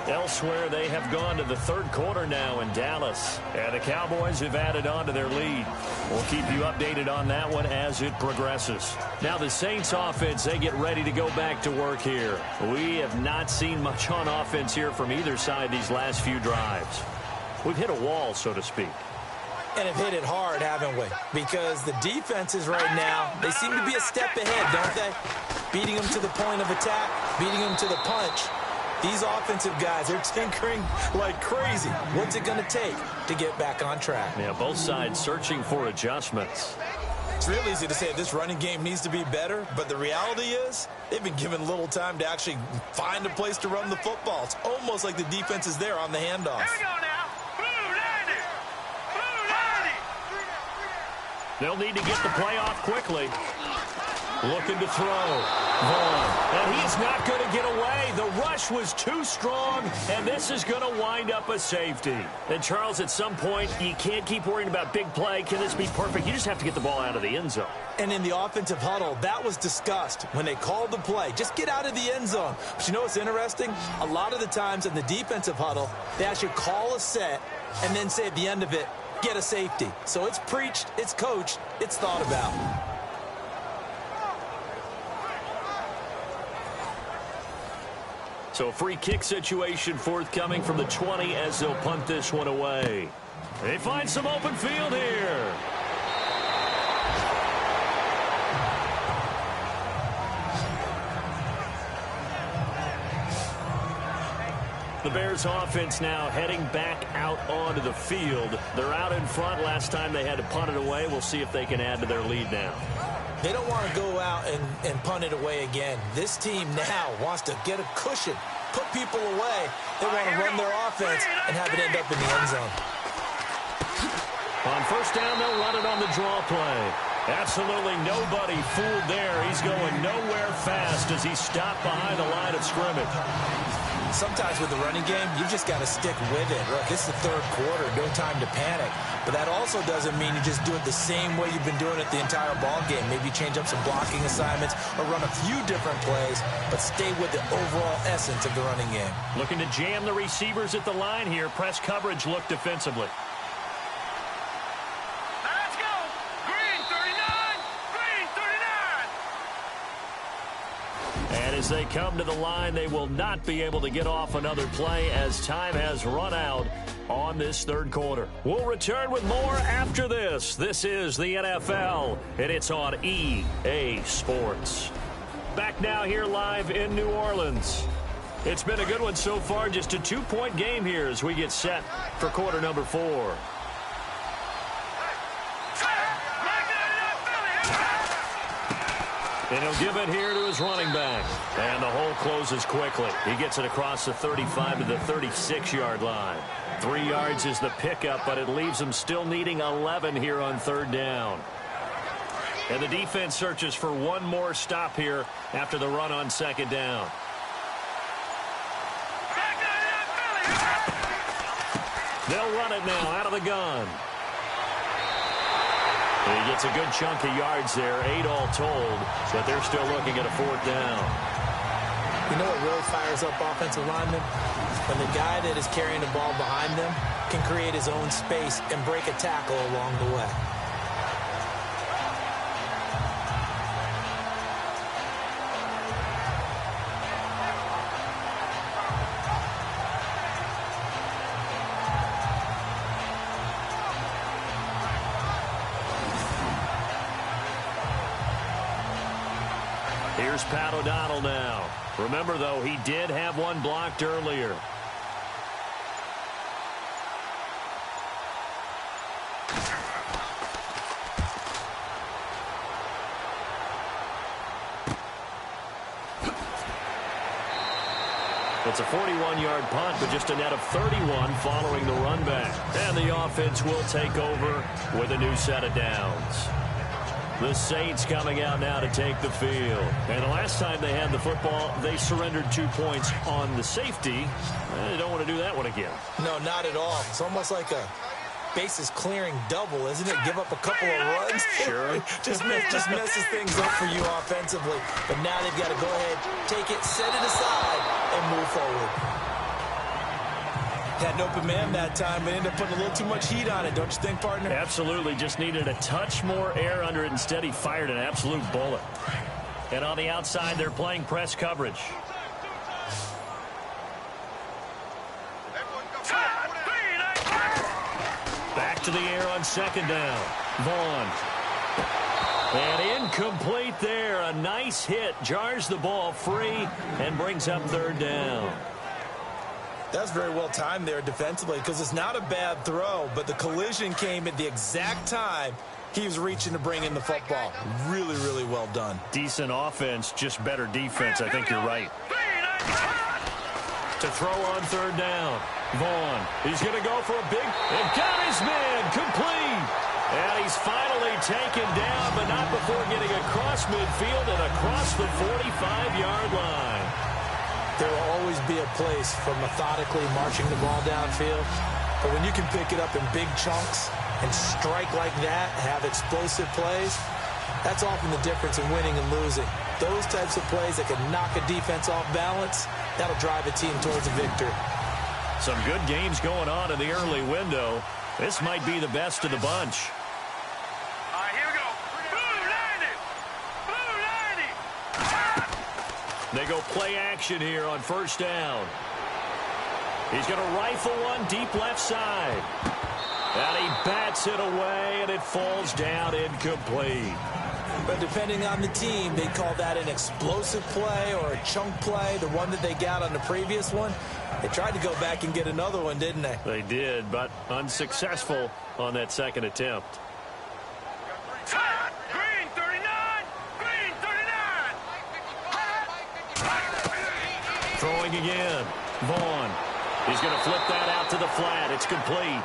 Elsewhere, they have gone to the third quarter now in Dallas. And the Cowboys have added on to their lead. We'll keep you updated on that one as it progresses. Now the Saints offense, they get ready to go back to work here. We have not seen much on offense here from either side these last few drives. We've hit a wall, so to speak. And have hit it hard, haven't we? Because the defenses right now, they seem to be a step ahead, don't they? Beating them to the point of attack, beating them to the punch. These offensive guys are tinkering like crazy. What's it going to take to get back on track? Yeah, both sides searching for adjustments. It's real easy to say this running game needs to be better, but the reality is they've been given little time to actually find a place to run the football. It's almost like the defense is there on the handoff. Here we go now. They'll need to get the play off quickly. Looking to throw. Vaughn. And he's not going to get away. The rush was too strong, and this is going to wind up a safety. And, Charles, at some point, you can't keep worrying about big play. Can this be perfect? You just have to get the ball out of the end zone. And in the offensive huddle, that was discussed when they called the play. Just get out of the end zone. But you know what's interesting? A lot of the times in the defensive huddle, they actually call a set and then say at the end of it, get a safety. So it's preached, it's coached, it's thought about. So a free kick situation forthcoming from the 20 as they'll punt this one away. They find some open field here. The Bears offense now heading back out onto the field. They're out in front. Last time they had to punt it away. We'll see if they can add to their lead now. They don't want to go out and punt it away again. This team now wants to get a cushion, put people away. They want to run their offense and have it end up in the end zone. On first down, they'll run it on the draw play. Absolutely nobody fooled there. He's going nowhere fast as he's stopped behind the line of scrimmage. Sometimes with the running game, you've just got to stick with it. Look, it's the third quarter, no time to panic. But that also doesn't mean you just do it the same way you've been doing it the entire ball game. Maybe change up some blocking assignments or run a few different plays, but stay with the overall essence of the running game. Looking to jam the receivers at the line here. Press coverage look defensively. Let's go. Green 39. Green 39. And as they come to the line, they will not be able to get off another play as time has run out on this third quarter. We'll return with more after this. This is the NFL, and it's on EA Sports. Back now here live in New Orleans. It's been a good one so far, just a 2-point game here as we get set for quarter number 4. And he'll give it here to his running back. And the hole closes quickly. He gets it across the 35 to the 36-yard line. 3 yards is the pickup, but it leaves him still needing 11 here on third down. And the defense searches for one more stop here after the run on second down. They'll run it now out of the gun. And he gets a good chunk of yards there, 8 all told, but they're still looking at a fourth down. You know what really fires up offensive linemen? When the guy that is carrying the ball behind them can create his own space and break a tackle along the way. Here's Pat O'Donnell now. Remember, though, he did have one blocked earlier. It's a 41-yard punt, but just a net of 31 following the run back. And the offense will take over with a new set of downs. The Saints coming out now to take the field. And the last time they had the football, they surrendered 2 points on the safety. They don't want to do that one again. No, not at all. It's almost like a bases clearing double, isn't it? Give up a couple of runs. Sure. just messes things up for you offensively. But now they've got to go ahead, take it, set it aside, and move forward. Had an open man that time, but ended up putting a little too much heat on it, don't you think, partner? Absolutely. Just needed a touch more air under it. Instead, he fired an absolute bullet. And on the outside, they're playing press coverage. Back to the air on second down. Vaughn. And incomplete there. A nice hit. Jars the ball free and brings up third down. That's very well timed there defensively because it's not a bad throw, but the collision came at the exact time he was reaching to bring in the football. Really, really well done. Decent offense, just better defense. I think you're right. To throw on third down. Vaughn. He's going to go for a big... And got his man. Complete. And he's finally taken down, but not before getting across midfield and across the 45-yard line. There will always be a place for methodically marching the ball downfield. But when you can pick it up in big chunks and strike like that, have explosive plays, that's often the difference in winning and losing. Those types of plays that can knock a defense off balance, that'll drive a team towards a victory. Some good games going on in the early window. This might be the best of the bunch. All right, here we go. Blue 90. They go play action here on first down. He's going to rifle one deep left side. And he bats it away, and it falls down incomplete. But depending on the team, they call that an explosive play or a chunk play, the one that they got on the previous one. They tried to go back and get another one, didn't they? They did, but unsuccessful on that second attempt. Green 39. Green 39. Throwing again. Vaughn. He's going to flip that out to the flat. It's complete.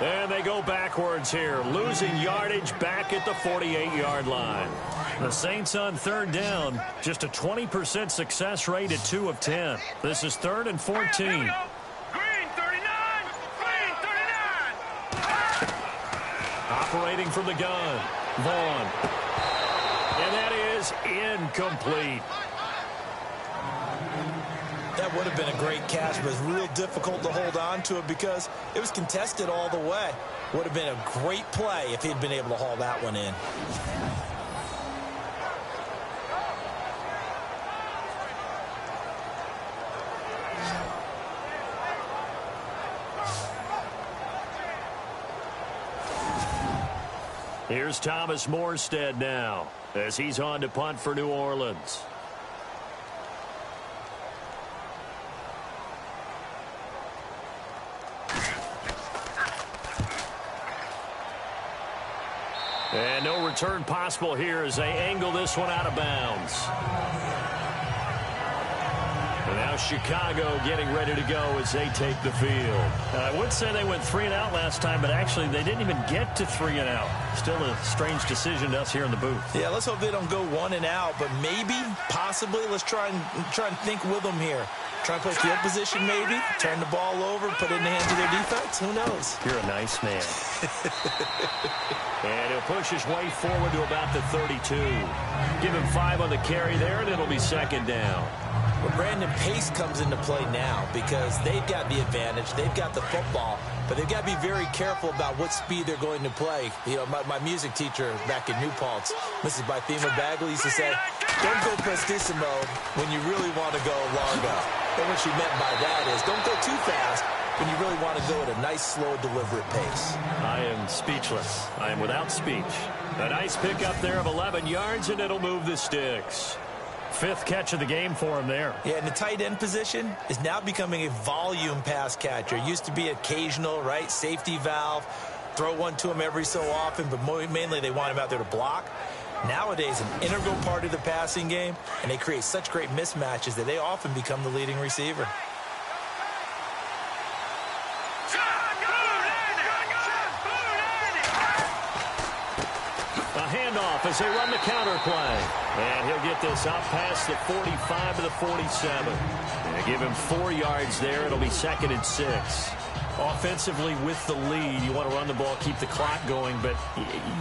And they go backwards here, losing yardage back at the 48-yard line. The Saints on third down, just a 20% success rate at 2 of 10. This is 3rd and 14. Green 39. Green 39. Operating from the gun, Vaughn. And that is incomplete. That would have been a great catch, but it's real difficult to hold on to it because it was contested all the way. Would have been a great play if he'd been able to haul that one in. Here's Thomas Morstead now as he's on to punt for New Orleans. And no return possible here as they angle this one out of bounds. And now Chicago getting ready to go as they take the field. I would say they went 3 and out last time, but actually they didn't even get to 3 and out. Still a strange decision to us here in the booth. Yeah, let's hope they don't go 1 and out, but maybe, possibly, let's try and think with them here. Try and play field position maybe, turn the ball over, put it in the hands of their defense. Who knows? You're a nice man. And he'll push his way forward to about the 32. Give him 5 on the carry there, and it'll be second down. Well, Brandon, pace comes into play now because they've got the advantage. They've got the football, but they've got to be very careful about what speed they're going to play. You know, my music teacher back in New Paltz, Mrs. Bythema Bagley, used to say, don't go prestissimo when you really want to go largo. And what she meant by that is don't go too fast when you really want to go at a nice, slow, deliberate pace. I am speechless. I am without speech. A nice pickup there of 11 yards, and it'll move the sticks. Fifth catch of the game for him there. Yeah, and the tight end position is now becoming a volume pass catcher. It used to be occasional, right? Safety valve. Throw one to him every so often, but mainly they want him out there to block. Nowadays, an integral part of the passing game, and they create such great mismatches that they often become the leading receiver. A handoff as they run the counter play. And he'll get this out past the 45 to the 47. And give him 4 yards there. It'll be 2nd and 6. Offensively with the lead, you want to run the ball, keep the clock going, but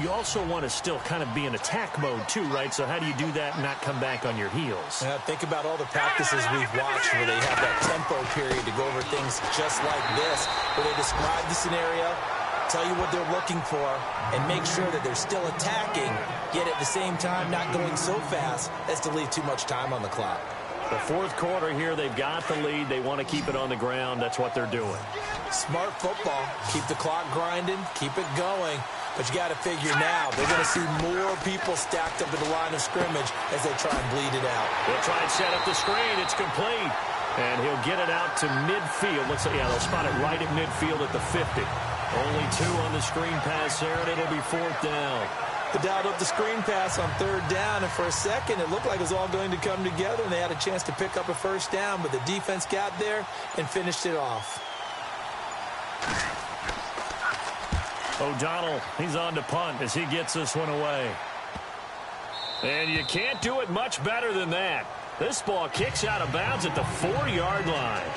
you also want to still kind of be in attack mode too, right? So how do you do that and not come back on your heels? Think about all the practices we've watched where they have that tempo period to go over things just like this, where they describe the scenario, tell you what they're looking for, and make sure that they're still attacking, yet at the same time not going so fast as to leave too much time on the clock. The fourth quarter here, they've got the lead. They want to keep it on the ground. That's what they're doing. Smart football. Keep the clock grinding. Keep it going. But you got to figure now, they're going to see more people stacked up at the line of scrimmage as they try and bleed it out. They'll try and set up the screen. It's complete. And he'll get it out to midfield. Looks like, yeah, they'll spot it right at midfield at the 50. Only 2 on the screen pass there, and it'll be 4th down. The dialed up the screen pass on 3rd down, and for a second, it looked like it was all going to come together, and they had a chance to pick up a 1st down, but the defense got there and finished it off. O'Donnell, he's on to punt as he gets this one away. And you can't do it much better than that. This ball kicks out of bounds at the 4-yard line.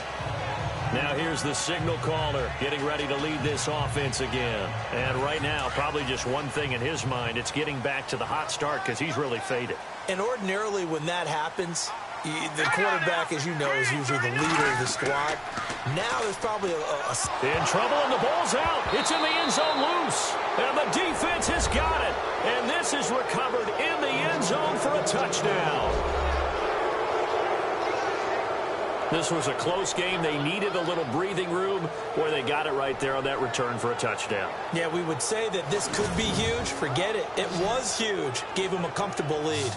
Now here's the signal caller getting ready to lead this offense again. And right now, probably just one thing in his mind. It's getting back to the hot start because he's really faded. And ordinarily when that happens, the quarterback, as you know, is usually the leader of the squad. Now there's probably in trouble, and the ball's out. It's in the end zone loose. And the defense has got it. And this is recovered in the end zone for a touchdown. This was a close game. They needed a little breathing room, or they got it right there on that return for a touchdown. Yeah, we would say that this could be huge. Forget it. It was huge. Gave him a comfortable lead.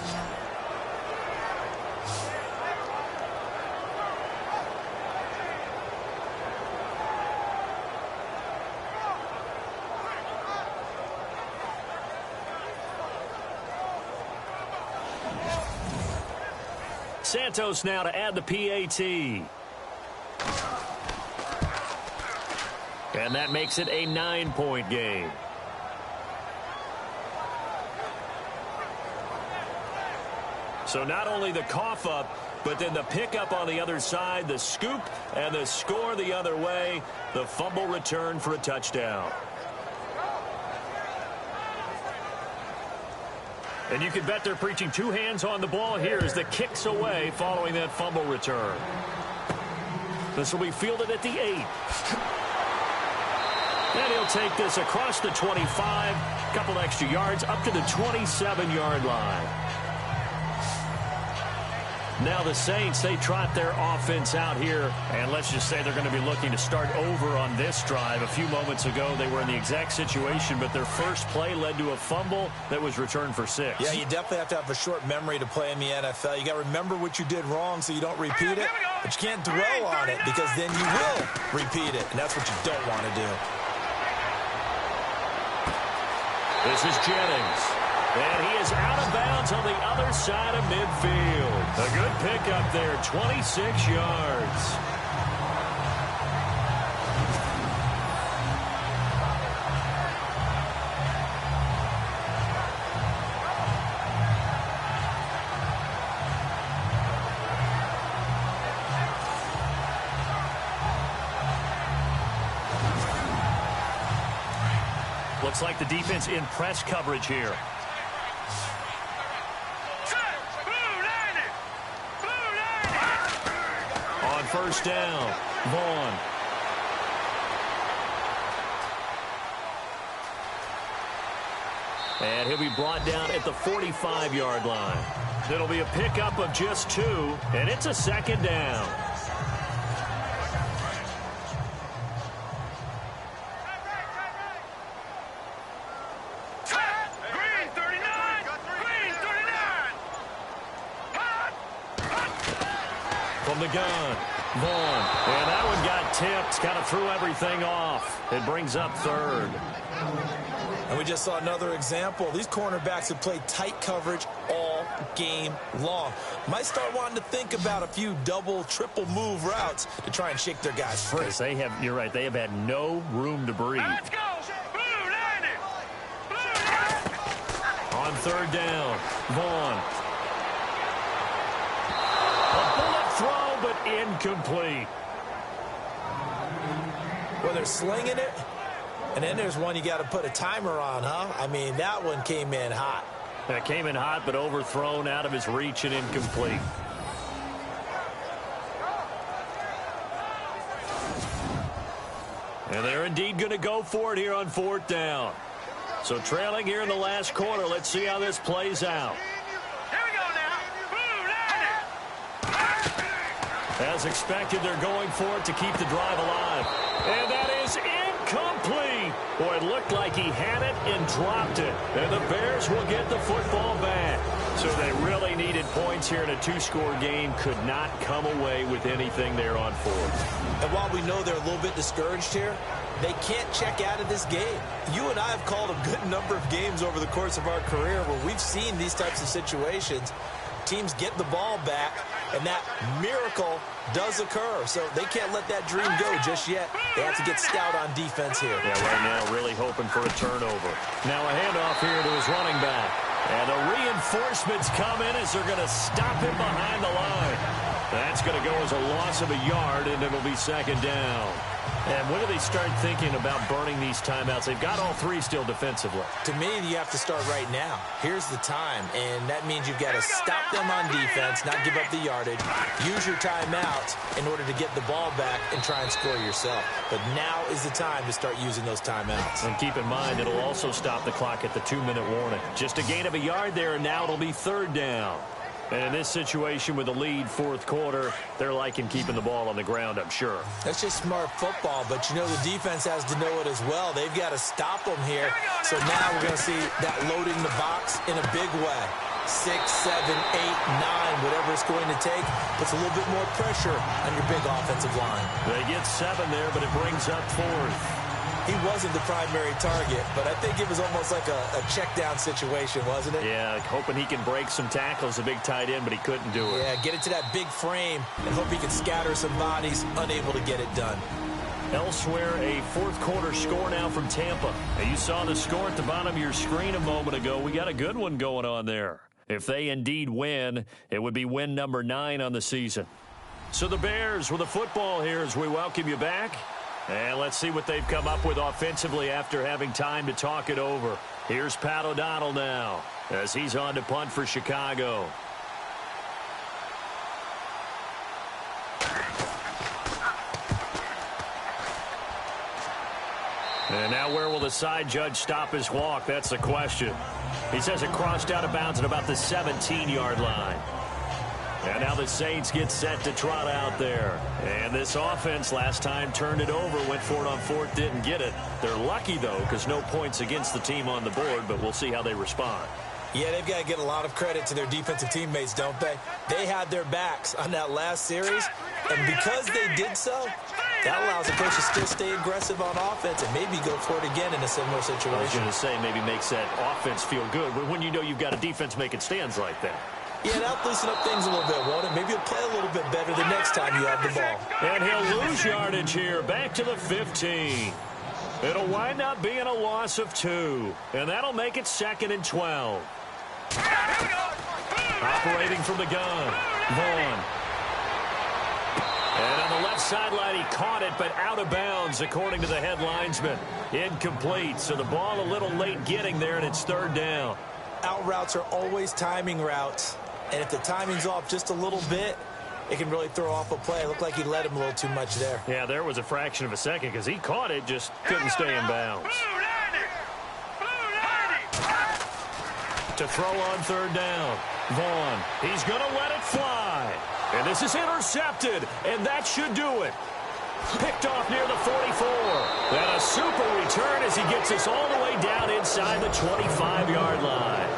Santos now to add the PAT. And that makes it a 9-point game. So not only the cough up, but then the pickup on the other side, the scoop, and the score the other way. The fumble return for a touchdown. And you can bet they're preaching 2 hands on the ball here as the kicks away following that fumble return. This will be fielded at the 8. And he'll take this across the 25, a couple extra yards up to the 27-yard line. Now the Saints, they trot their offense out here, and let's just say they're going to be looking to start over on this drive. A few moments ago, they were in the exact situation, but their first play led to a fumble that was returned for 6. Yeah, you definitely have to have a short memory to play in the NFL. You got to remember what you did wrong so you don't repeat it, but you can't dwell on it because then you will repeat it, and that's what you don't want to do. This is Jennings. And he is out of bounds on the other side of midfield. A good pickup there, 26 yards. Looks like the defense in press coverage here. On first down, Vaughn. And he'll be brought down at the 45-yard line. It'll be a pickup of just 2, and it's a 2nd down. From the gun, Vaughn. And that one got tipped. Kind of threw everything off. It brings up third. And we just saw another example. These cornerbacks have played tight coverage all game long. Might start wanting to think about a few double, triple move routes to try and shake their guys free. They have, you're right, they have had no room to breathe. Let's go. Blue landed. On third down, Vaughn. A bullet throw, but incomplete. Well, they're slinging it. And then there's one you got to put a timer on, huh? I mean, that one came in hot. That came in hot, but overthrown, out of his reach, and incomplete. And they're indeed going to go for it here on fourth down. So trailing here in the last quarter. Let's see how this plays out. Here we go now. Blue landed. As expected, they're going for it to keep the drive alive. And that is incomplete. Boy, it looked like he had it and dropped it. And the Bears will get the football back. So they really needed points here in a two-score game. Could not come away with anything there on fourth. And while we know they're a little bit discouraged here, they can't check out of this game. You and I have called a good number of games over the course of our career where we've seen these types of situations. Teams get the ball back, and that miracle does occur. So they can't let that dream go just yet. They have to get stout on defense here. Yeah, right now really hoping for a turnover. Now a handoff here to his running back. And the reinforcements come in as they're going to stop him behind the line. That's going to go as a loss of a yard, and it'll be second down. And when do they start thinking about burning these timeouts? They've got all three still defensively. To me, you have to start right now. Here's the time, and that means you've got to stop them on defense, not give up the yardage, use your timeouts in order to get the ball back and try and score yourself. But now is the time to start using those timeouts. And keep in mind, it'll also stop the clock at the 2-minute warning. Just a gain of a yard there, and now it'll be third down. And in this situation with the lead fourth quarter, they're liking keeping the ball on the ground, I'm sure. That's just smart football, but you know the defense has to know it as well. They've got to stop them here. So now we're going to see that loading the box in a big way. 6, 7, 8, 9, whatever it's going to take, puts a little bit more pressure on your big offensive line. They get 7 there, but it brings up fourth. He wasn't the primary target, but I think it was almost like a check-down situation, wasn't it? Yeah, hoping he can break some tackles, a big tight end, but he couldn't do it. Yeah, get it to that big frame and hope he can scatter some bodies, unable to get it done. Elsewhere, a fourth quarter score now from Tampa. Now, you saw the score at the bottom of your screen a moment ago. We got a good one going on there. If they indeed win, it would be win number 9 on the season. So the Bears with the football here as we welcome you back. And let's see what they've come up with offensively after having time to talk it over. Here's Pat O'Donnell now as he's on to punt for Chicago. And now where will the side judge stop his walk? That's the question. He says it crossed out of bounds at about the 17-yard line. And now the Saints get set to trot out there. And this offense last time turned it over, went for it on fourth, didn't get it. They're lucky, though, because no points against the team on the board, but we'll see how they respond. Yeah, they've got to get a lot of credit to their defensive teammates, don't they? They had their backs on that last series, and because they did so, that allows the coach to still stay aggressive on offense and maybe go for it again in a similar situation. I was going to say maybe makes that offense feel good when you know you've got a defense making stands like that. Yeah, that'll loosen up things a little bit, won't it? Maybe he'll play a little bit better the next time you have the ball. And he'll lose yardage here, back to the 15. It'll wind up being a loss of 2, and that'll make it 2nd and 12. Operating from the gun, Vaughn. And on the left sideline, he caught it, but out of bounds, according to the head linesman. Incomplete, so the ball a little late getting there, and it's third down. Out routes are always timing routes. And if the timing's off just a little bit, it can really throw off a play. It looked like he let him a little too much there. Yeah, there was a fraction of a second because he caught it, just couldn't stay in bounds. To throw on third down, Vaughn. He's going to let it fly. And this is intercepted, and that should do it. Picked off near the 44. And a super return as he gets us all the way down inside the 25-yard line.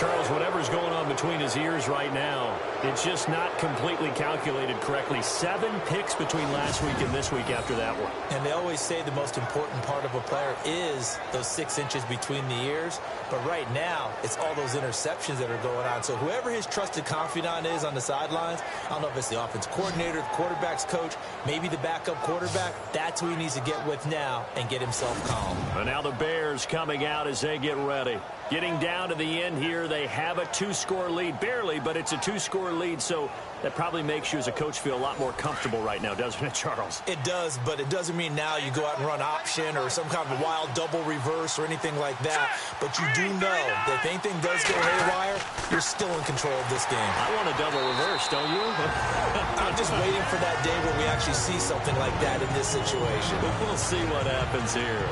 Charles, whatever's going on between his ears right now, it's just not completely calculated correctly. 7 picks between last week and this week after that one. And they always say the most important part of a player is those 6 inches between the ears. But right now, it's all those interceptions that are going on. So whoever his trusted confidant is on the sidelines, I don't know if it's the offense coordinator, the quarterback's coach, maybe the backup quarterback, that's who he needs to get with now and get himself calm. And now the Bears coming out as they get ready. Getting down to the end here, they have a 2-score lead. Barely, but it's a 2-score lead, so that probably makes you as a coach feel a lot more comfortable right now, doesn't it, Charles? It does, but it doesn't mean now you go out and run option or some kind of wild double reverse or anything like that. But you do know that if anything does go haywire, you're still in control of this game. I want a double reverse, don't you? I'm just waiting for that day where we actually see something like that in this situation. We'll see what happens here.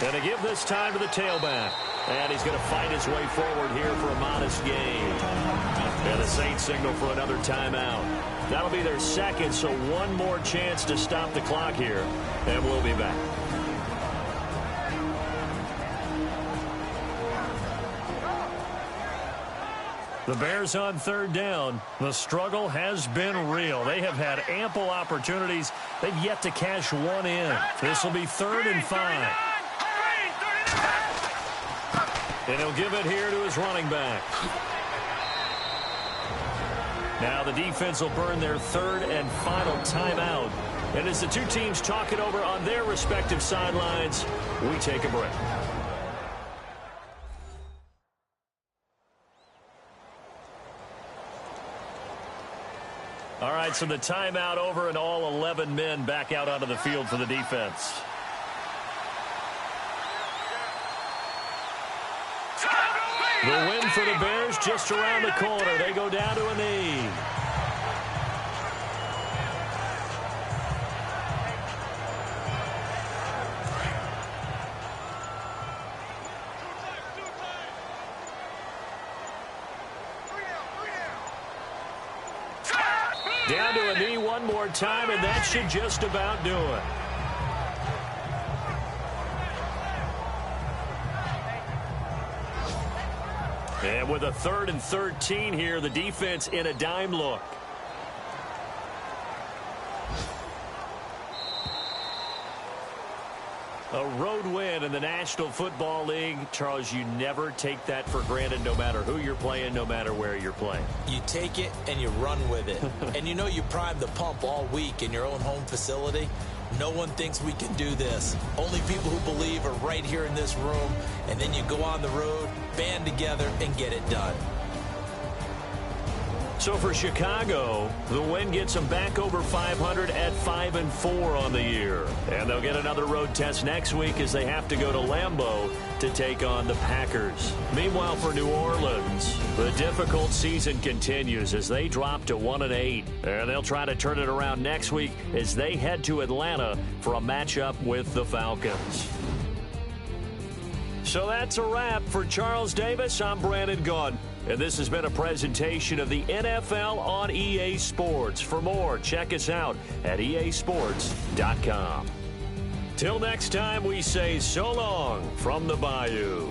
And to give this time to the tailback. And he's going to fight his way forward here for a modest gain. And the Saints signal for another timeout. That'll be their second, so one more chance to stop the clock here. And we'll be back. The Bears on 3rd down. The struggle has been real. They have had ample opportunities. They've yet to cash one in. This will be 3rd and 5. And he'll give it here to his running back. Now the defense will burn their 3rd and final timeout. And as the two teams talk it over on their respective sidelines, we take a break. All right, so the timeout over and all 11 men back out onto the field for the defense. The win for the Bears just around the corner. They go down to a knee. Down to a knee one more time, and that should just about do it. And with a 3rd and 13 here, the defense in a dime look. A road win in the National Football League. Charles, you never take that for granted no matter who you're playing, no matter where you're playing. You take it and you run with it. And you know you primed the pump all week in your own home facility. No one thinks we can do this. Only people who believe are right here in this room. And then you go on the road, band together, and get it done. So for Chicago, the win gets them back over 500 at 5-4 on the year. And they'll get another road test next week as they have to go to Lambeau to take on the Packers. Meanwhile, for New Orleans, the difficult season continues as they drop to 1-8. And they'll try to turn it around next week as they head to Atlanta for a matchup with the Falcons. So that's a wrap for Charles Davis. I'm Brandon Gaudin. And this has been a presentation of the NFL on EA Sports. For more, check us out at easports.com. Till next time, we say so long from the Bayou.